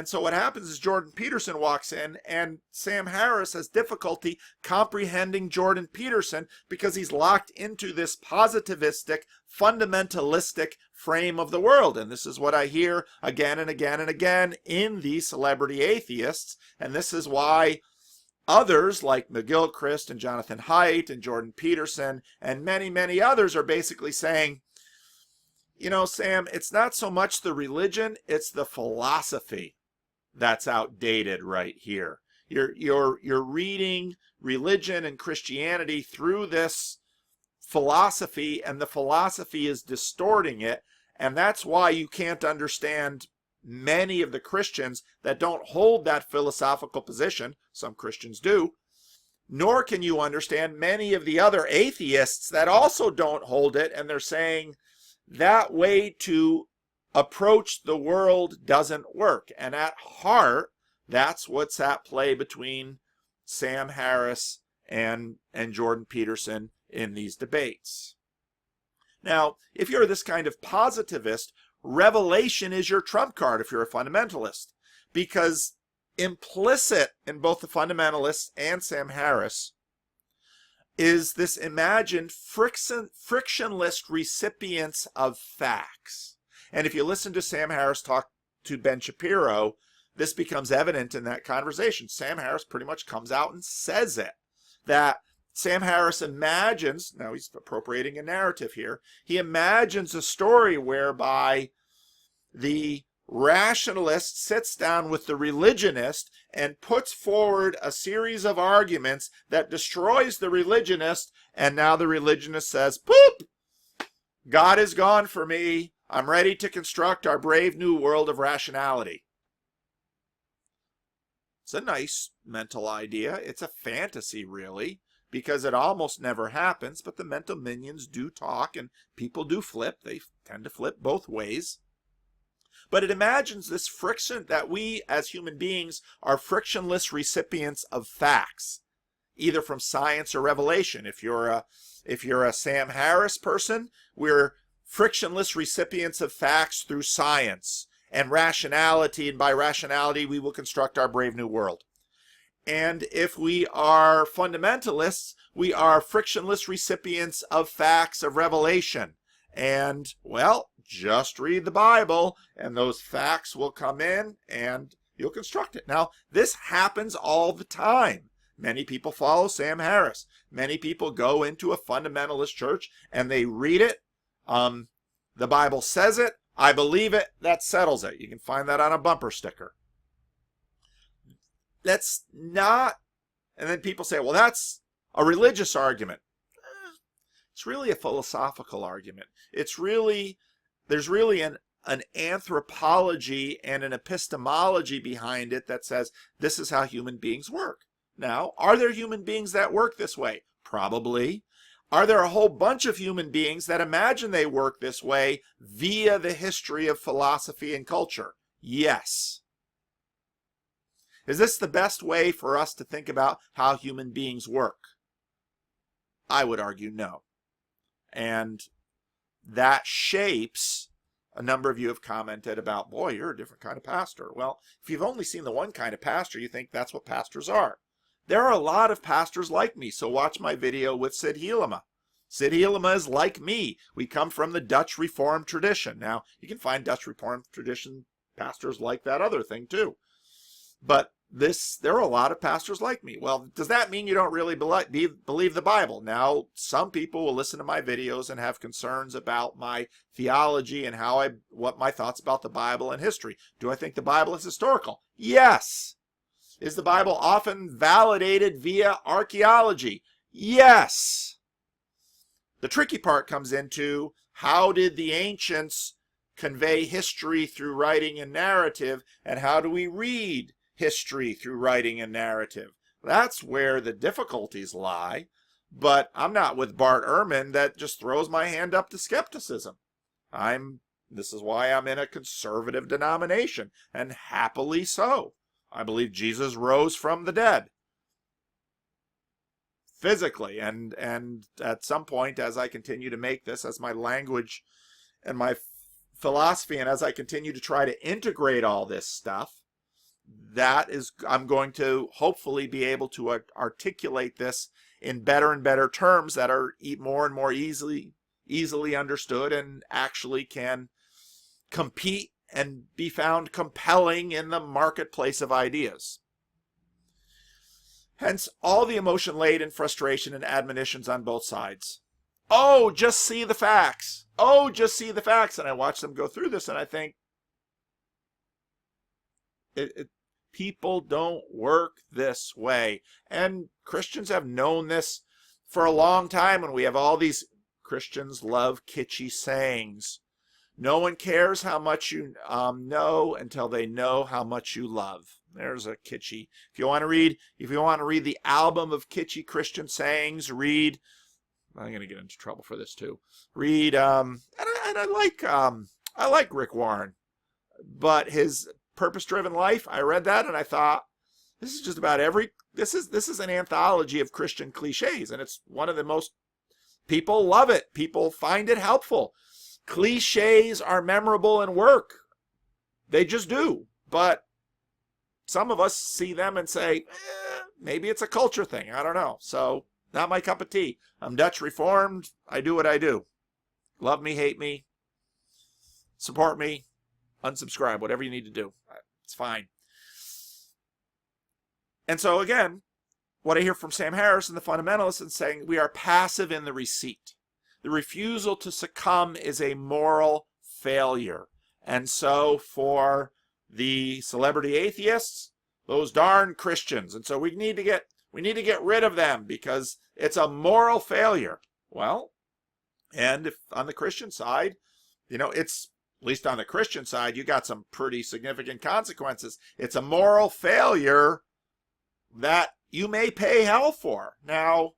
so what happens is Jordan Peterson walks in, and Sam Harris has difficulty comprehending Jordan Peterson because he's locked into this positivistic, fundamentalistic frame of the world. And this is what I hear again and again and again in these celebrity atheists. And this is why others like McGilchrist and Jonathan Haidt and Jordan Peterson and many, many others are basically saying, Sam, it's not so much the religion, it's the philosophy that's outdated right here. You're reading religion and Christianity through this philosophy, and the philosophy is distorting it, and that's why you can't understand many of the Christians that don't hold that philosophical position. Some Christians do. Nor can you understand many of the other atheists that also don't hold it, and they're saying that way to approach the world doesn't work. And at heart, that's what's at play between Sam Harris and Jordan Peterson in these debates. Now, if you're this kind of positivist, revelation is your trump card if you're a fundamentalist, because implicit in both the fundamentalists and Sam Harris is this imagined frictionless recipients of facts. And if you listen to Sam Harris talk to Ben Shapiro, this becomes evident in that conversation. Sam Harris pretty much comes out and says it, that Sam Harris imagines, now he's appropriating a narrative here, he imagines a story whereby the rationalist sits down with the religionist and puts forward a series of arguments that destroys the religionist, and now the religionist says, poop, God is gone for me. I'm ready to construct our brave new world of rationality. It's a nice mental idea. It's a fantasy, really, because it almost never happens, but the mental minions do talk and people do flip. They tend to flip both ways. But it imagines this friction, that we as human beings are frictionless recipients of facts, either from science or revelation. If you're a Sam Harris person, we're frictionless recipients of facts through science and rationality, and by rationality we will construct our brave new world. And if we are fundamentalists, we are frictionless recipients of facts of revelation. And, well, just read the Bible and those facts will come in and you'll construct it. Now, this happens all the time. Many people follow Sam Harris. Many people go into a fundamentalist church and they read it. The Bible says it. I believe it. That settles it. You can find that on a bumper sticker. That's not, and then people say, well, that's a religious argument. It's really a philosophical argument. It's really, there's really an anthropology and an epistemology behind it that says this is how human beings work. Now, are there human beings that work this way? Probably. Are there a whole bunch of human beings that imagine they work this way via the history of philosophy and culture? Yes. Is this the best way for us to think about how human beings work? I would argue no. And that shapes, a number of you have commented about, boy, you're a different kind of pastor. Well, if you've only seen the one kind of pastor, you think that's what pastors are. There are a lot of pastors like me, so watch my video with Sid Helema. Sid Helema is like me. We come from the Dutch Reformed tradition. Now, you can find Dutch Reformed tradition pastors like that other thing too. But there are a lot of pastors like me. Well, does that mean you don't really believe the Bible? Now, some people will listen to my videos and have concerns about my theology and what my thoughts about the Bible and history. Do I think the Bible is historical? Yes. Is the Bible often validated via archaeology? Yes. The tricky part comes into, how did the ancients convey history through writing and narrative, and how do we read history through writing and narrative? That's where the difficulties lie. But I'm not with Bart Ehrman that just throws my hand up to skepticism. This is why I'm in a conservative denomination, and happily so. I believe Jesus rose from the dead. Physically, and at some point, as I continue to make this as my language and my philosophy, and as I continue to try to integrate all this stuff, I'm going to hopefully be able to articulate this in better and better terms that are more and more easily understood and actually can compete and be found compelling in the marketplace of ideas. Hence, all the emotion laden frustration and admonitions on both sides. Oh, just see the facts. Oh, just see the facts. And I watch them go through this and I think, people don't work this way. And Christians have known this for a long time, and we have all these, Christians love kitschy sayings. No one cares how much you know until they know how much you love. There's a kitschy. If you want to read the album of kitschy Christian sayings, read. I'm going to get into trouble for this too. Read, and I like Rick Warren, but his Purpose-Driven Life, I read that and I thought, this is just about this is an anthology of Christian cliches, and it's one of the most, people love it. People find it helpful. Cliches are memorable and work. They just do. But some of us see them and say, maybe it's a culture thing. I don't know. So, not my cup of tea. I'm Dutch Reformed. I do what I do. Love me, hate me, support me, unsubscribe, whatever you need to do. It's fine. And so again, what I hear from Sam Harris and the fundamentalists is saying we are passive in the receipt. The refusal to succumb is a moral failure. And so for the celebrity atheists, those darn Christians. And so we need to get rid of them because it's a moral failure. Well, and if on the Christian side, it's, at least on the Christian side, you got some pretty significant consequences. It's a moral failure that you may pay hell for. Now,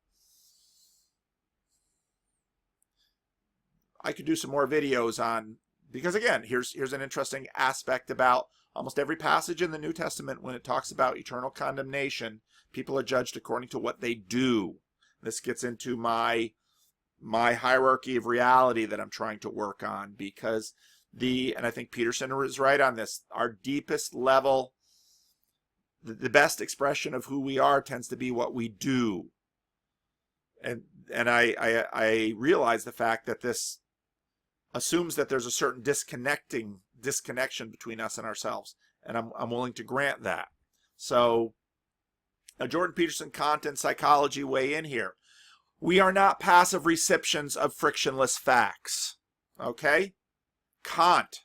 I could do some more videos on, because again, here's an interesting aspect about almost every passage in the New Testament when it talks about eternal condemnation. People are judged according to what they do. This gets into my hierarchy of reality that I'm trying to work on, because and I think Peterson is right on this, our deepest level, the best expression of who we are tends to be what we do. And I realize the fact that this assumes that there's a certain disconnection between us and ourselves, and I'm willing to grant that. So Jordan Peterson, content psychology, weigh in here. We are not passive recipients of frictionless facts. Okay? Kant,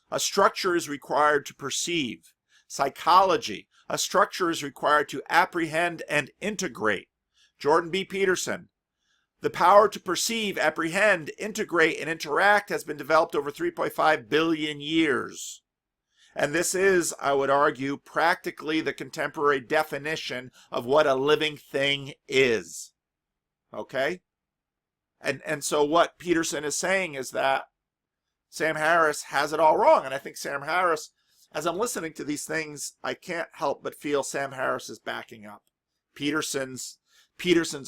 a structure is required to perceive. Psychology, a structure is required to apprehend and integrate. Jordan B. Peterson, the power to perceive, apprehend, integrate, and interact has been developed over 3.5 billion years. And this is, I would argue, practically the contemporary definition of what a living thing is. Okay? And so what Peterson is saying is that Sam Harris has it all wrong. And I think Sam Harris, as I'm listening to these things, I can't help but feel Sam Harris is backing up Peterson's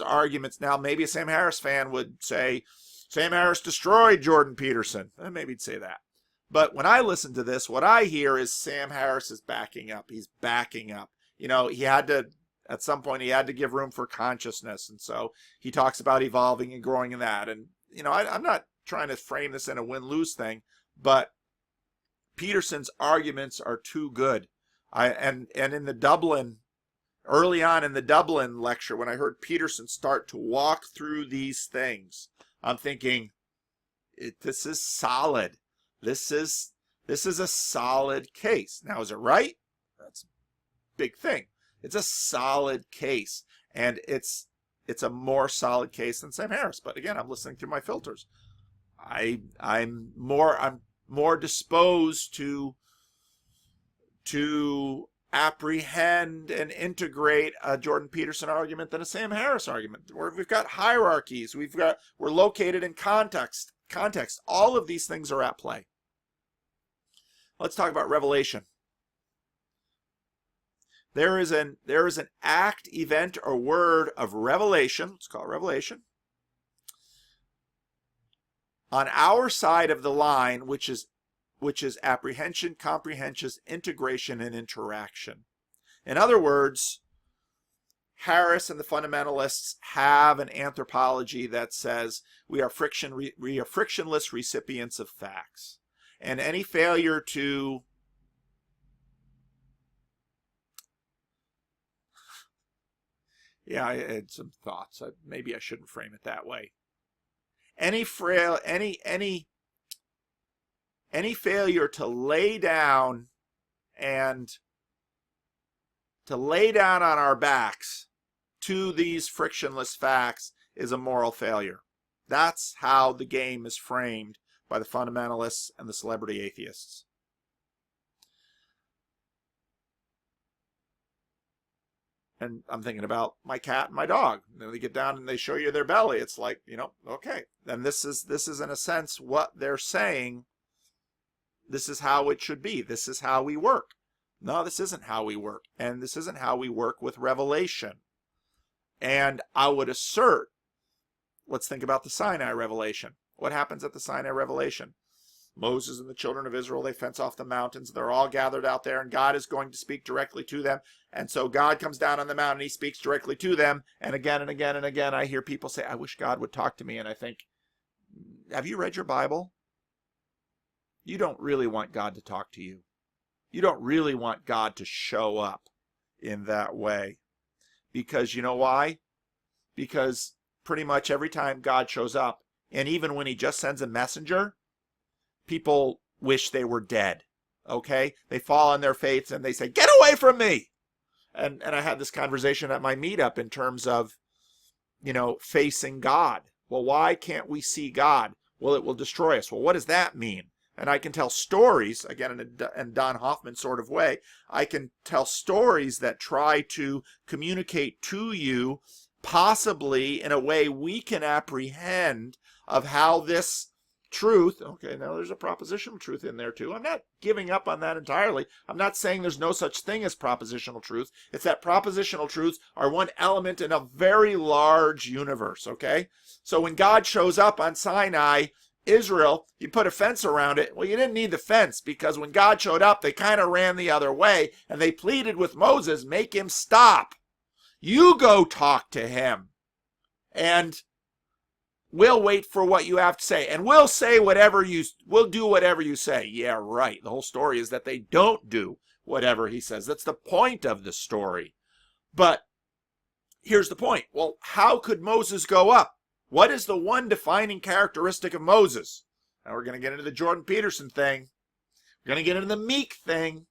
arguments. Now, maybe a Sam Harris fan would say, Sam Harris destroyed Jordan Peterson. Maybe he'd say that. But when I listen to this, what I hear is Sam Harris is backing up. He's backing up. He had to, at some point, he had to give room for consciousness. And so he talks about evolving and growing in that. And, I'm not trying to frame this in a win-lose thing, but Peterson's arguments are too good. And in the Dublin, early on in the Dublin lecture, when I heard Peterson start to walk through these things, I'm thinking, this is solid. This is a solid case. Now, is it right? That's a big thing. It's a solid case, and it's a more solid case than Sam Harris. But again, I'm listening through my filters. I'm more disposed to apprehend and integrate a Jordan Peterson argument than a Sam Harris argument, where we've got hierarchies, we're located in context. All of these things are at play. Let's talk about revelation. There is an act, event, or word of revelation. Let's call it revelation. On our side of the line, which is apprehension, comprehension, integration, and interaction. In other words, Harris and the fundamentalists have an anthropology that says we are frictionless recipients of facts. And any failure to I had some thoughts. Maybe I shouldn't frame it that way. Any failure to lay down on our backs to these frictionless facts is a moral failure. That's how the game is framed by the fundamentalists and the celebrity atheists. And I'm thinking about my cat and my dog. They get down and they show you their belly. It's like, okay. Then this is in a sense what they're saying. This is how it should be. This is how we work. No, this isn't how we work. And this isn't how we work with revelation. And I would assert, let's think about the Sinai revelation. What happens at the Sinai revelation? Moses and the children of Israel, they fence off the mountains. They're all gathered out there, and God is going to speak directly to them. And so God comes down on the mountain, he speaks directly to them. And again and again and again, I hear people say, I wish God would talk to me. And I think, have you read your Bible? You don't really want God to talk to you. You don't really want God to show up in that way. Because you know why? Because pretty much every time God shows up, and even when he just sends a messenger, people wish they were dead. Okay? They fall on their face and they say, "Get away from me!" And I had this conversation at my meetup in terms of, facing God. Well, why can't we see God? Well, it will destroy us. Well, what does that mean? And I can tell stories, again, in a Don Hoffman sort of way, I can tell stories that try to communicate to you, possibly in a way we can apprehend, of how this truth, okay, now there's a propositional truth in there too. I'm not giving up on that entirely. I'm not saying there's no such thing as propositional truth. It's that propositional truths are one element in a very large universe, okay? So when God shows up on Sinai, Israel, you put a fence around it. Well, you didn't need the fence, because when God showed up, they kind of ran the other way, and they pleaded with Moses, "Make him stop. You go talk to him, and we'll wait for what you have to say, and we'll do whatever you say." Yeah, right. The whole story is that they don't do whatever he says. That's the point of the story. But here's the point. Well, how could Moses go up? What is the one defining characteristic of Moses? Now we're going to get into the Jordan Peterson thing. We're going to get into the meek thing.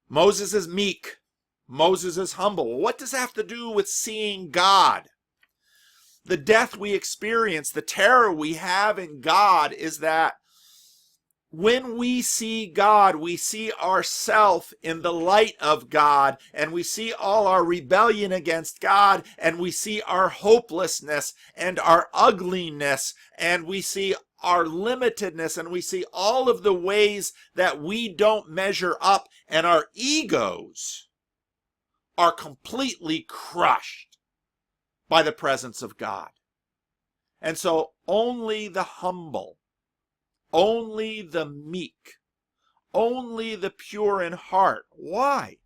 Moses is meek. Moses is humble. Well, what does that have to do with seeing God? The death we experience, the terror we have in God, is that when we see God, we see ourselves in the light of God, and we see all our rebellion against God, and we see our hopelessness and our ugliness, and we see our limitedness, and we see all of the ways that we don't measure up, and our egos are completely crushed by the presence of God. And so only the humble, only the meek, only the pure in heart. Why?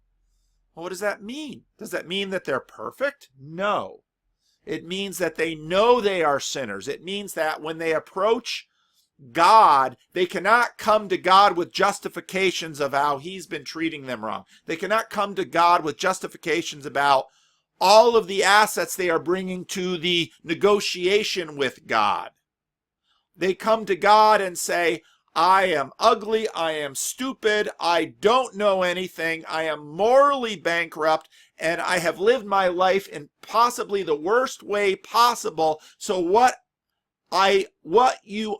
Well, what does that mean? Does that mean that they're perfect? No. It means that they know they are sinners. It means that when they approach God, they cannot come to God with justifications of how he's been treating them wrong. They cannot come to God with justifications about all of the assets they are bringing to the negotiation with God. They come to God and say, "I am ugly, I am stupid, I don't know anything, I am morally bankrupt, and I have lived my life in possibly the worst way possible. So what I am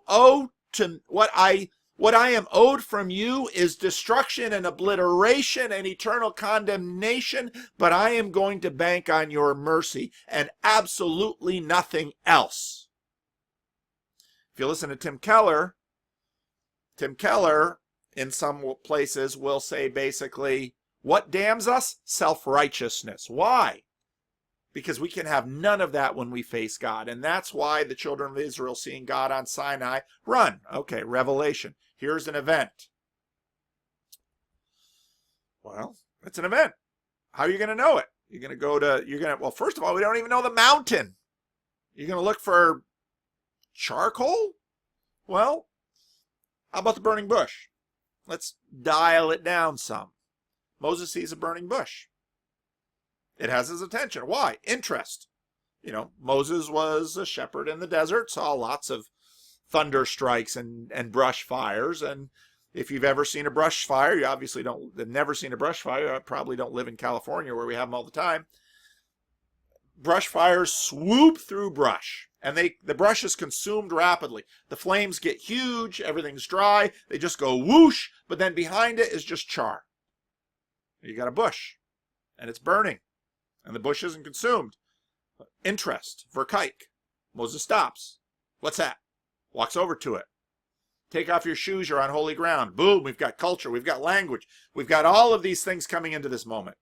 owed from you is destruction and obliteration and eternal condemnation, but I am going to bank on your mercy and absolutely nothing else." If you listen to Tim Keller in some places will say basically, what damns us? Self-righteousness. Why? Because we can have none of that when we face God. And that's why the children of Israel, seeing God on Sinai, run. Okay, Revelation. Here's an event. Well, it's an event. How are you going to know it? Well, first of all, we don't even know the mountain. You're going to look for charcoal? Well, how about the burning bush? Let's dial it down some. Moses sees a burning bush. It has his attention. Why? Interest. Moses was a shepherd in the desert, saw lots of thunder strikes and brush fires. And if you've ever seen a brush fire, you obviously never seen a brush fire. You probably don't live in California where we have them all the time. Brush fires swoop through brush, and the brush is consumed rapidly. The flames get huge, everything's dry, they just go whoosh, but then behind it is just char. You got a bush, and it's burning, and the bush isn't consumed. Interest, verkijk. Moses stops. What's that? Walks over to it. Take off your shoes, you're on holy ground. Boom, we've got culture, we've got language, we've got all of these things coming into this moment.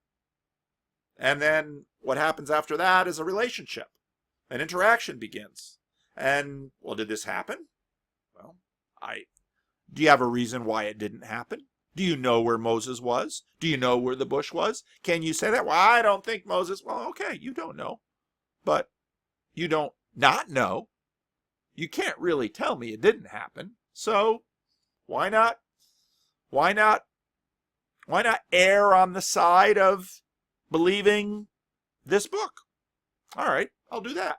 And then what happens after that is a relationship. An interaction begins. And, well, did this happen? Well, do you have a reason why it didn't happen? Do you know where Moses was? Do you know where the bush was? Can you say that? Well, I don't think Moses. Well, okay, you don't know. But you don't not know. You can't really tell me it didn't happen. So why not err on the side of believing this book? All right, I'll do that.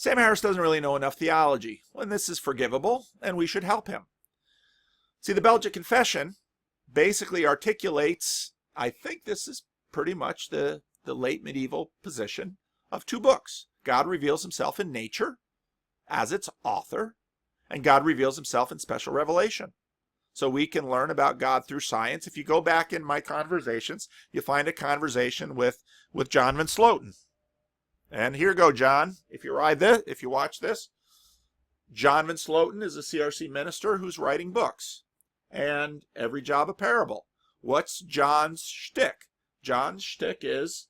Sam Harris doesn't really know enough theology, and this is forgivable, and we should help him. See, the Belgic Confession basically articulates, I think this is pretty much the late medieval position of two books. God reveals himself in nature as its author, and God reveals himself in special revelation. So we can learn about God through science. If you go back in my conversations, you'll find a conversation with John Van Sloten. And here you go, John. If you watch this, John Van Sloten is a CRC minister who's writing books. And Every Job a Parable. What's John's shtick? John's shtick is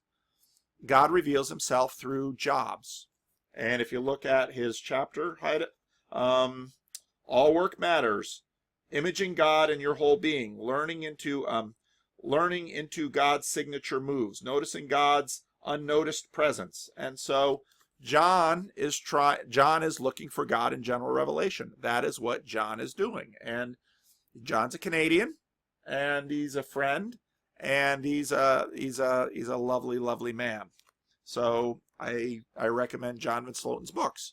God reveals himself through jobs. And if you look at his chapter, All Work Matters, imaging God in your whole being, learning into God's signature moves, noticing God's unnoticed presence. And so John is looking for God in general revelation. That is what John is doing. And John's a Canadian, and he's a friend, and he's a lovely, lovely man. So I recommend John Van Sloten's books.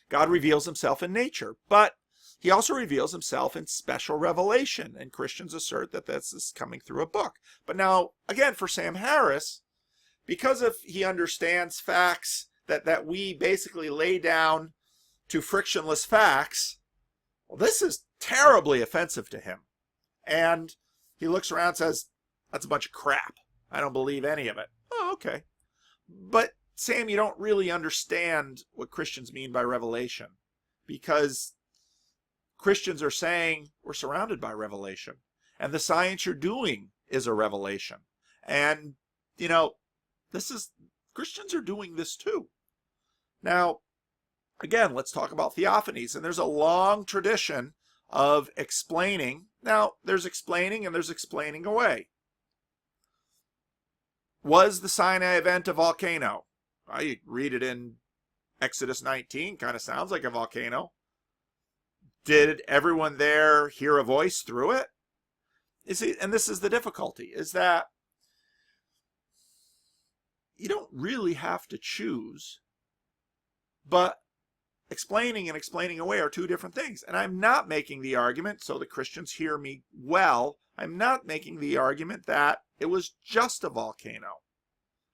God reveals himself in nature, but he also reveals himself in special revelation, and Christians assert that this is coming through a book. But now, again, for Sam Harris, because he understands facts that we basically lay down to frictionless facts, well, this is terribly offensive to him. And he looks around and says, that's a bunch of crap. I don't believe any of it. Oh, okay. But Sam, you don't really understand what Christians mean by revelation, because Christians are saying we're surrounded by revelation, and the science you're doing is a revelation. And, Christians are doing this too. Now, again, let's talk about theophanies. And there's a long tradition of explaining. Now, there's explaining and there's explaining away. Was the Sinai event a volcano? You read it in Exodus 19, kind of sounds like a volcano. Did everyone there hear a voice through it? You see, and this is the difficulty, is that you don't really have to choose, but explaining and explaining away are two different things. And I'm not making the argument, so the Christians hear me well, I'm not making the argument that it was just a volcano.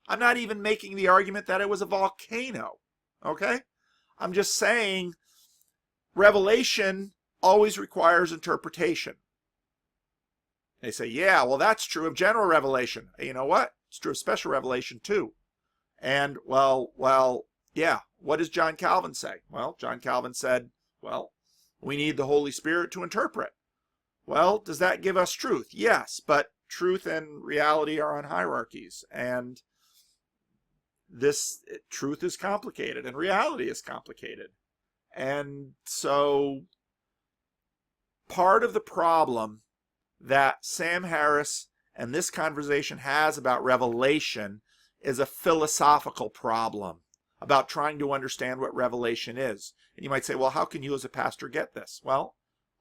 I'm not even making the argument that it was a volcano, okay? I'm just saying revelation always requires interpretation. They say, yeah, well, that's true of general revelation. Hey, you know what? It's true of special revelation too. And, well, yeah, what does John Calvin say? Well, John Calvin said, well, we need the Holy Spirit to interpret. Well, does that give us truth? Yes, but truth and reality are on hierarchies. And truth is complicated and reality is complicated. And so part of the problem that Sam Harris and this conversation has about revelation is a philosophical problem about trying to understand what revelation is. And you might say, well, how can you as a pastor get this? Well,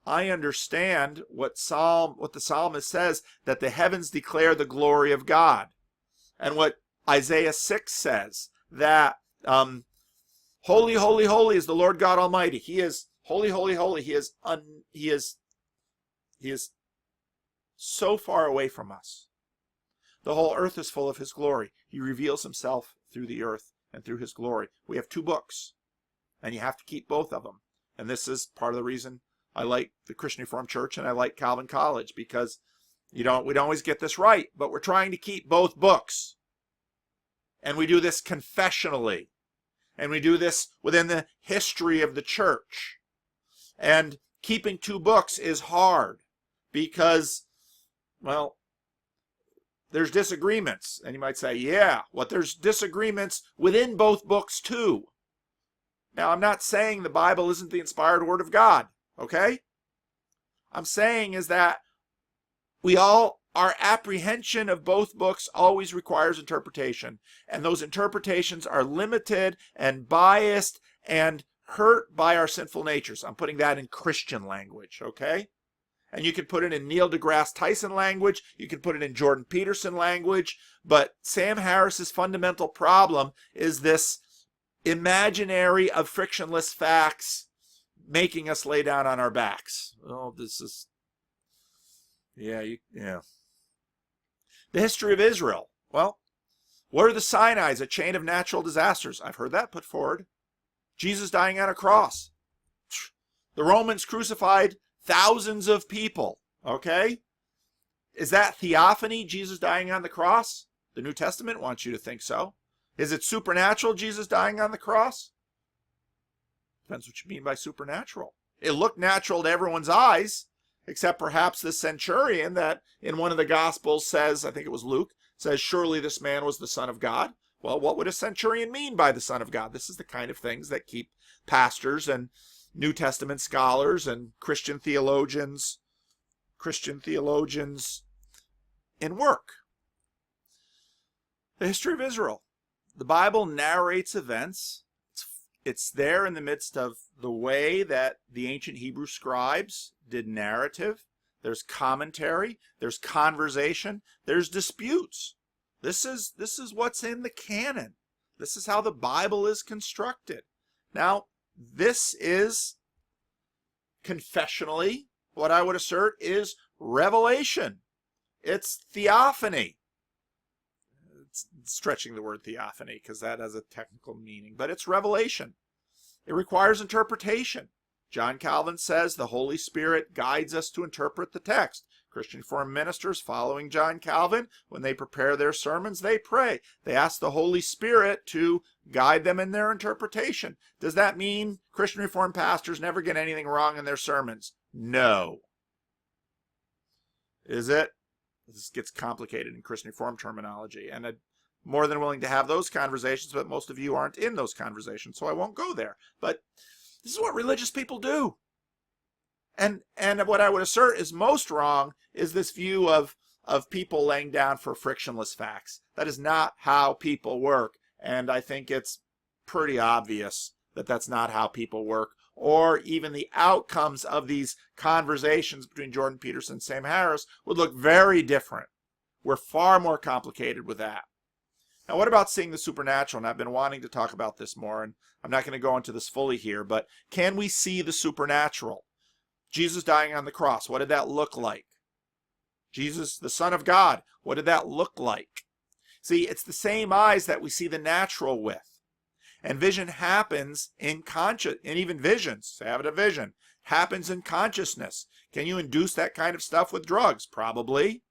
I understand what the psalmist says, that the heavens declare the glory of God. And what Isaiah 6 says, that holy, holy, holy is the Lord God Almighty. He is holy, holy, holy. He is so far away from us. The whole earth is full of his glory. He reveals himself through the earth and through his glory. We have two books, and you have to keep both of them. And this is part of the reason I like the Christian Reformed Church and I like Calvin College, because we don't always get this right, but we're trying to keep both books. And we do this confessionally. And we do this within the history of the church. And keeping two books is hard because, well, there's disagreements. And you might say, yeah, well, there's disagreements within both books too. Now, I'm not saying the Bible isn't the inspired word of God, okay? I'm saying is that our apprehension of both books always requires interpretation. And those interpretations are limited and biased and hurt by our sinful natures. I'm putting that in Christian language, okay? And you can put it in Neil deGrasse Tyson language. You can put it in Jordan Peterson language. But Sam Harris's fundamental problem is this imaginary of frictionless facts making us lay down on our backs. Oh, this is, yeah. The history of Israel. Well, what are the Sinai's? A chain of natural disasters. I've heard that put forward. Jesus dying on a cross. The Romans crucified thousands of people. Okay? Is that theophany, Jesus dying on the cross? The New Testament wants you to think so. Is it supernatural, Jesus dying on the cross? Depends what you mean by supernatural. It looked natural to everyone's eyes, except perhaps the centurion that in one of the Gospels says, I think it was Luke, says, surely this man was the Son of God. Well, what would a centurion mean by the Son of God? This is the kind of things that keep pastors and New Testament scholars and Christian theologians in work. The history of Israel. The Bible narrates events. It's there in the midst of the way that the ancient Hebrew scribes did narrative. There's commentary, there's conversation, there's disputes. This is what's in the canon. This is how the Bible is constructed. Now, this is confessionally what I would assert is revelation. It's theophany. It's stretching the word theophany because that has a technical meaning, but it's revelation. It requires interpretation. John Calvin says the Holy Spirit guides us to interpret the text. Christian Reformed ministers following John Calvin, when they prepare their sermons, they pray. They ask the Holy Spirit to guide them in their interpretation. Does that mean Christian Reformed pastors never get anything wrong in their sermons? No. Is it? This gets complicated in Christian Reformed terminology, and I'm more than willing to have those conversations, but most of you aren't in those conversations, so I won't go there. But this is what religious people do. And what I would assert is most wrong is this view of people laying down for frictionless facts. That is not how people work, and I think it's pretty obvious that that's not how people work, or even the outcomes of these conversations between Jordan Peterson and Sam Harris would look very different. We're far more complicated with that. Now, what about seeing the supernatural? And I've been wanting to talk about this more, and I'm not going to go into this fully here, but can we see the supernatural? Jesus dying on the cross, what did that look like? Jesus, the Son of God, what did that look like? See, it's the same eyes that we see the natural with. And vision happens in conscious, and even visions, having a vision, happens in consciousness. Can you induce that kind of stuff with drugs? Probably.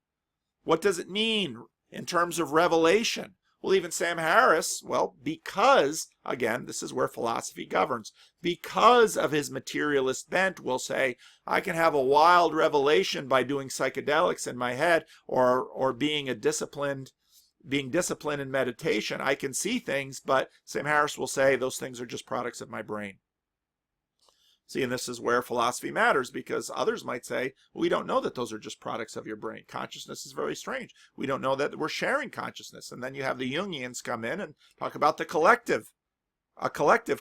What does it mean in terms of revelation? Well, even Sam Harris, well, because, again, this is where philosophy governs, because of his materialist bent, will say, I can have a wild revelation by doing psychedelics in my head or being disciplined in meditation. I can see things, but Sam Harris will say those things are just products of my brain. See, and this is where philosophy matters, because others might say, well, we don't know that those are just products of your brain. Consciousness is very strange. We don't know that we're sharing consciousness. And then you have the Jungians come in and talk about a collective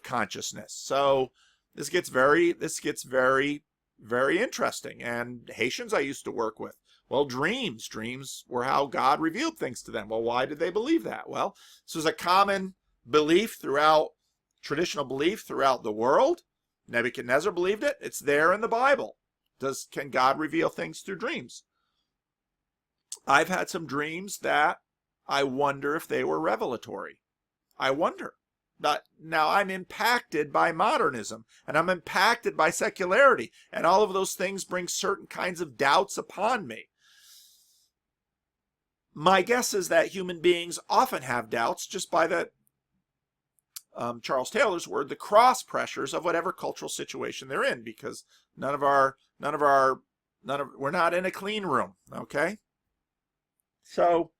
consciousness. So this gets very, very interesting. And Haitians I used to work with, well, dreams were how God revealed things to them. Well, why did they believe that? Well, this was a common belief traditional belief throughout the world. Nebuchadnezzar believed it. It's there in the Bible. Can God reveal things through dreams? I've had some dreams that I wonder if they were revelatory. I wonder. But now I'm impacted by modernism, and I'm impacted by secularity, and all of those things bring certain kinds of doubts upon me. My guess is that human beings often have doubts just by the Charles Taylor's word, the cross pressures of whatever cultural situation they're in, because we're not in a clean room, okay? So,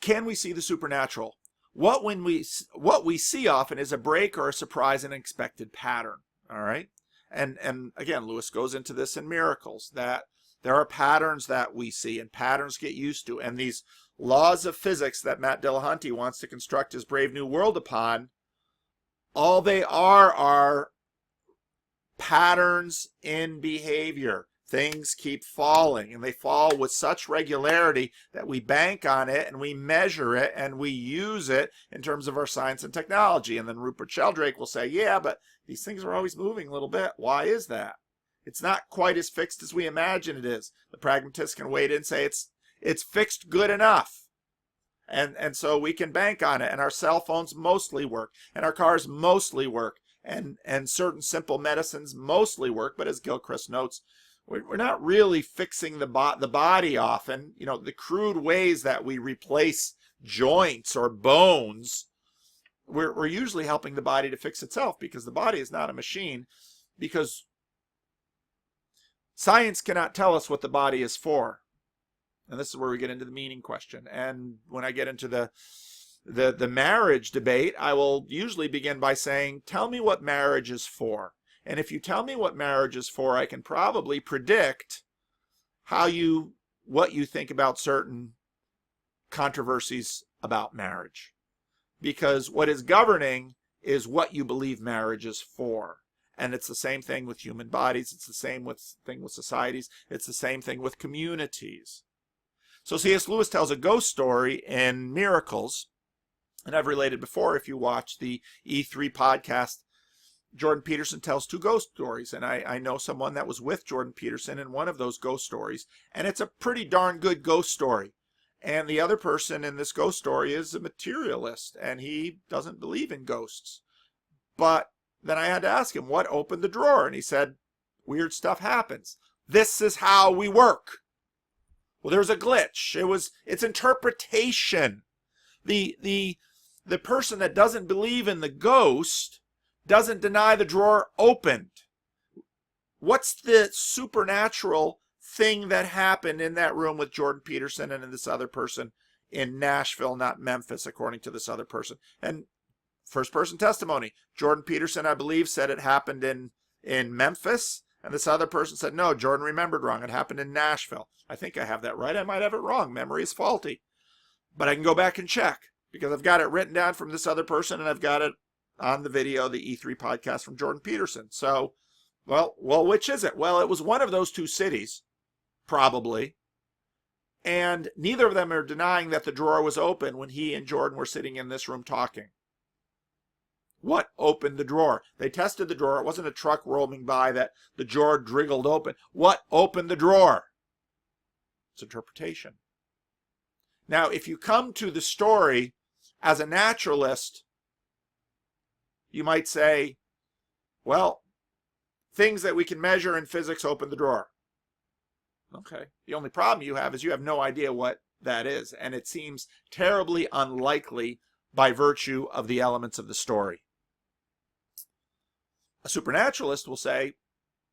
can we see the supernatural? What we see often is a break or a surprise in an expected pattern, all right? And again, Lewis goes into this in Miracles, that there are patterns that we see, and patterns get used to, and these laws of physics that Matt Dillahunty wants to construct his Brave New World upon, all they are patterns in behavior, things keep falling, and they fall with such regularity that we bank on it and we measure it and we use it in terms of our science and technology. And then Rupert Sheldrake will say, yeah, but these things are always moving a little bit. Why is that? It's not quite as fixed as we imagine it is. The pragmatist can wait in and say it's fixed good enough. And so we can bank on it, and our cell phones mostly work, and our cars mostly work, and certain simple medicines mostly work. But as Gilchrist notes, we're not really fixing the body often. You know, the crude ways that we replace joints or bones, we're usually helping the body to fix itself, because the body is not a machine, because science cannot tell us what the body is for. And this is where we get into the meaning question. And when I get into the marriage debate, I will usually begin by saying, tell me what marriage is for. And if you tell me what marriage is for, I can probably predict what you think about certain controversies about marriage. Because what is governing is what you believe marriage is for. And it's the same thing with human bodies. It's the same thing with societies. It's the same thing with communities. So C.S. Lewis tells a ghost story in Miracles, and I've related before, if you watch the E3 podcast, Jordan Peterson tells two ghost stories, and I know someone that was with Jordan Peterson in one of those ghost stories, and it's a pretty darn good ghost story. And the other person in this ghost story is a materialist, and he doesn't believe in ghosts. But then I had to ask him, what opened the drawer? And he said, weird stuff happens. This is how we work. Well, there's a glitch. It's interpretation. The person that doesn't believe in the ghost doesn't deny the drawer opened. What's the supernatural thing that happened in that room with Jordan Peterson and this other person in Nashville, not Memphis, according to this other person? And first person testimony, Jordan Peterson, I believe, said it happened in Memphis. And this other person said, no, Jordan remembered wrong. It happened in Nashville. I think I have that right. I might have it wrong. Memory is faulty. But I can go back and check, because I've got it written down from this other person, and I've got it on the video, the E3 podcast from Jordan Peterson. So, well, which is it? Well, it was one of those two cities, probably. And neither of them are denying that the drawer was open when he and Jordan were sitting in this room talking. What opened the drawer? They tested the drawer. It wasn't a truck rolling by that the drawer driggled open. What opened the drawer? It's interpretation. Now, if you come to the story as a naturalist, you might say, well, things that we can measure in physics open the drawer. Okay. The only problem you have is you have no idea what that is, and it seems terribly unlikely by virtue of the elements of the story. A supernaturalist will say,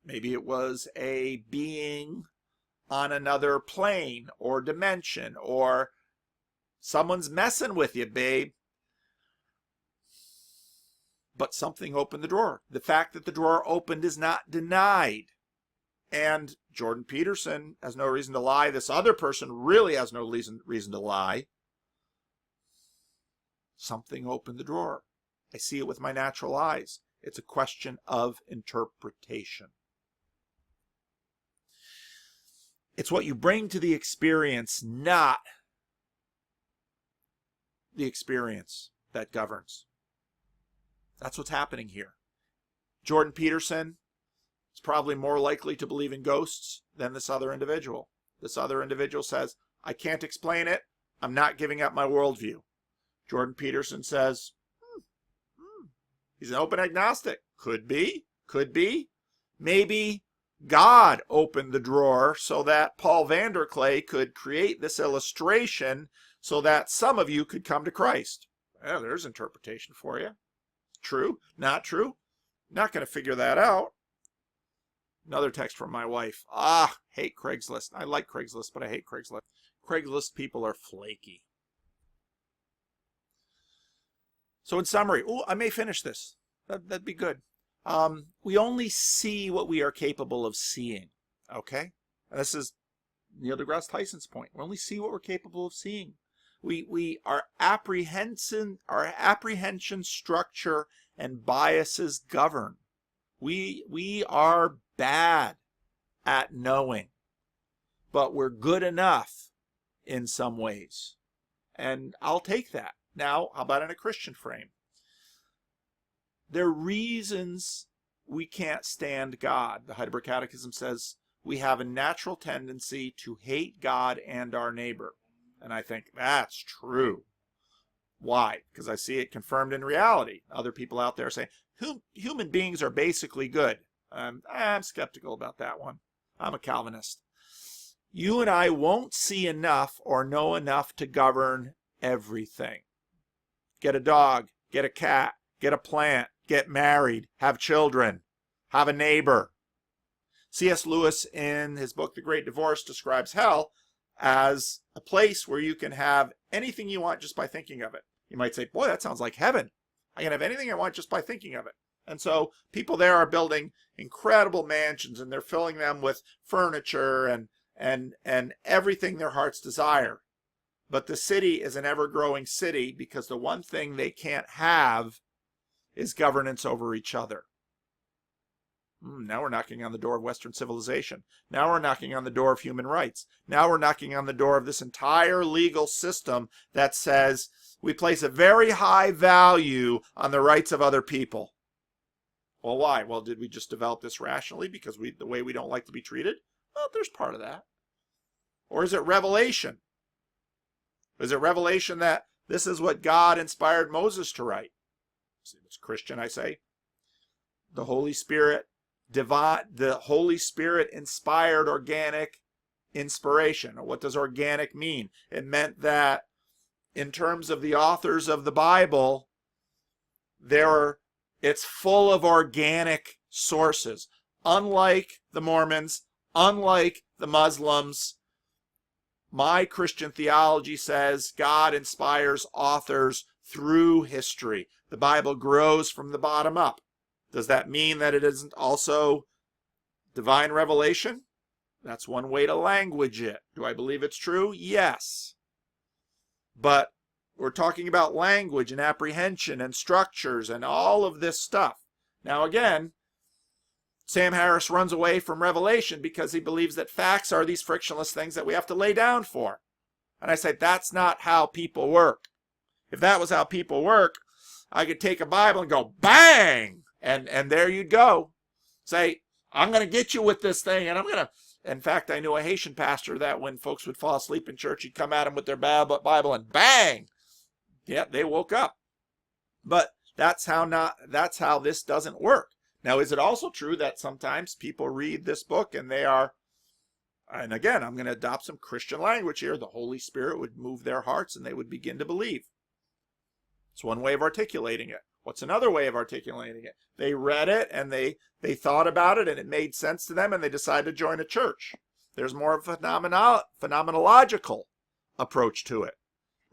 maybe it was a being on another plane or dimension, or someone's messing with you, babe. But something opened the drawer. The fact that the drawer opened is not denied. And Jordan Peterson has no reason to lie. This other person really has no reason to lie. Something opened the drawer. I see it with my natural eyes. It's a question of interpretation. It's what you bring to the experience, not the experience, that governs. That's what's happening here. Jordan Peterson is probably more likely to believe in ghosts than this other individual. This other individual says, I can't explain it. I'm not giving up my worldview. Jordan Peterson says, he's an open agnostic. Could be. Maybe God opened the drawer so that Paul Vanderklay could create this illustration so that some of you could come to Christ. Well, there's interpretation for you. True? Not true? Not going to figure that out. Another text from my wife. Hate Craigslist. I like Craigslist, but I hate Craigslist. Craigslist people are flaky. So in summary, I may finish this. That'd be good. We only see what we are capable of seeing. Okay? And this is Neil deGrasse Tyson's point. We only see what we're capable of seeing. Our apprehension structure and biases govern. We are bad at knowing, but we're good enough in some ways. And I'll take that. Now, how about in a Christian frame? There are reasons we can't stand God. The Heidelberg Catechism says we have a natural tendency to hate God and our neighbor. And I think that's true. Why? Because I see it confirmed in reality. Other people out there say human beings are basically good. I'm skeptical about that one. I'm a Calvinist. You and I won't see enough or know enough to govern everything. Get a dog, get a cat, get a plant, get married, have children, have a neighbor. C.S. Lewis, in his book The Great Divorce, describes hell as a place where you can have anything you want just by thinking of it. You might say, boy, that sounds like heaven. I can have anything I want just by thinking of it. And so people there are building incredible mansions, and they're filling them with furniture and everything their hearts desire. But the city is an ever-growing city because the one thing they can't have is governance over each other. Now we're knocking on the door of Western civilization. Now we're knocking on the door of human rights. Now we're knocking on the door of this entire legal system that says we place a very high value on the rights of other people. Well, why? Well, did we just develop this rationally because the way we don't like to be treated? Well, there's part of that. Or is it revelation? Is it revelation that this is what God inspired Moses to write? It's Christian, I say. The Holy Spirit inspired organic inspiration. What does organic mean? It meant that in terms of the authors of the Bible, it's full of organic sources. Unlike the Mormons, unlike the Muslims, my Christian theology says God inspires authors through history. The Bible grows from the bottom up. Does that mean that it isn't also divine revelation? That's one way to language it. Do I believe it's true? Yes. But we're talking about language and apprehension and structures and all of this stuff. Now again, Sam Harris runs away from revelation because he believes that facts are these frictionless things that we have to lay down for. And I say, that's not how people work. If that was how people work, I could take a Bible and go, bang! And there you'd go. Say, I'm going to get you with this thing, and I'm going to... In fact, I knew a Haitian pastor that when folks would fall asleep in church, he'd come at them with their Bible and bang! Yeah, they woke up. But that's how this doesn't work. Now, is it also true that sometimes people read this book and they are, and again, I'm going to adopt some Christian language here, the Holy Spirit would move their hearts and they would begin to believe. It's one way of articulating it. What's another way of articulating it? They read it and they thought about it and it made sense to them and they decided to join a church. There's more of a phenomenological approach to it.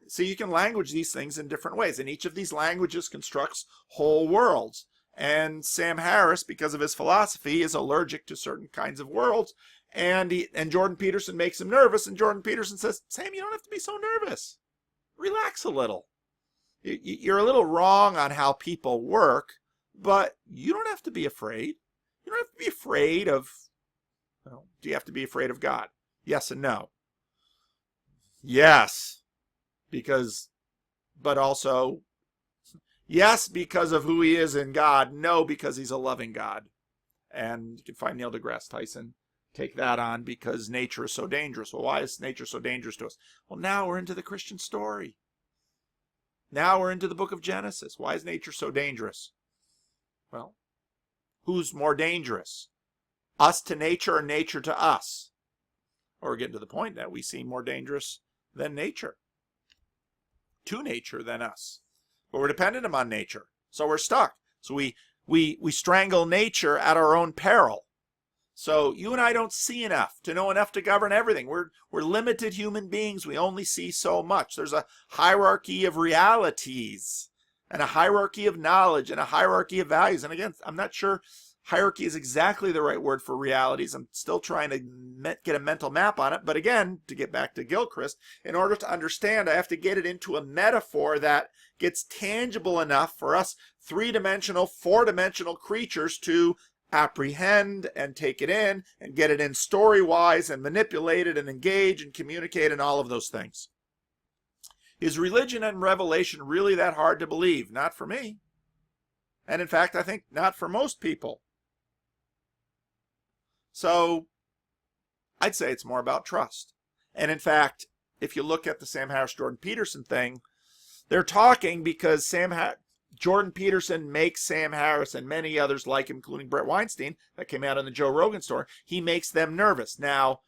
See, you can language these things in different ways, and each of these languages constructs whole worlds. And Sam Harris, because of his philosophy, is allergic to certain kinds of worlds. And Jordan Peterson makes him nervous. And Jordan Peterson says, Sam, you don't have to be so nervous. Relax a little. You're a little wrong on how people work, but you don't have to be afraid. You don't have to be afraid of, well, do you have to be afraid of God? Yes and no. Yes, but also, yes, because of who he is in God. No, because he's a loving God. And you can find Neil deGrasse Tyson. Take that on because nature is so dangerous. Well, why is nature so dangerous to us? Well, now we're into the Christian story. Now we're into the book of Genesis. Why is nature so dangerous? Well, who's more dangerous? Us to nature or nature to us? Or we're getting to the point that we seem more dangerous than nature. To nature than us. But we're dependent upon nature. So we're stuck. So we strangle nature at our own peril. So you and I don't see enough to know enough to govern everything. We're limited human beings. We only see so much. There's a hierarchy of realities and a hierarchy of knowledge and a hierarchy of values. And again, I'm not sure hierarchy is exactly the right word for realities. I'm still trying to get a mental map on it. But again, to get back to Gilchrist, in order to understand, I have to get it into a metaphor that gets tangible enough for us three-dimensional, four-dimensional creatures to apprehend and take it in and get it in story-wise and manipulate it and engage and communicate and all of those things. Is religion and revelation really that hard to believe? Not for me. And in fact, I think not for most people. So I'd say it's more about trust. And in fact, if you look at the Sam Harris, Jordan Peterson thing, they're talking because Jordan Peterson makes Sam Harris and many others like him, including Brett Weinstein, that came out on the Joe Rogan story, he makes them nervous. Now,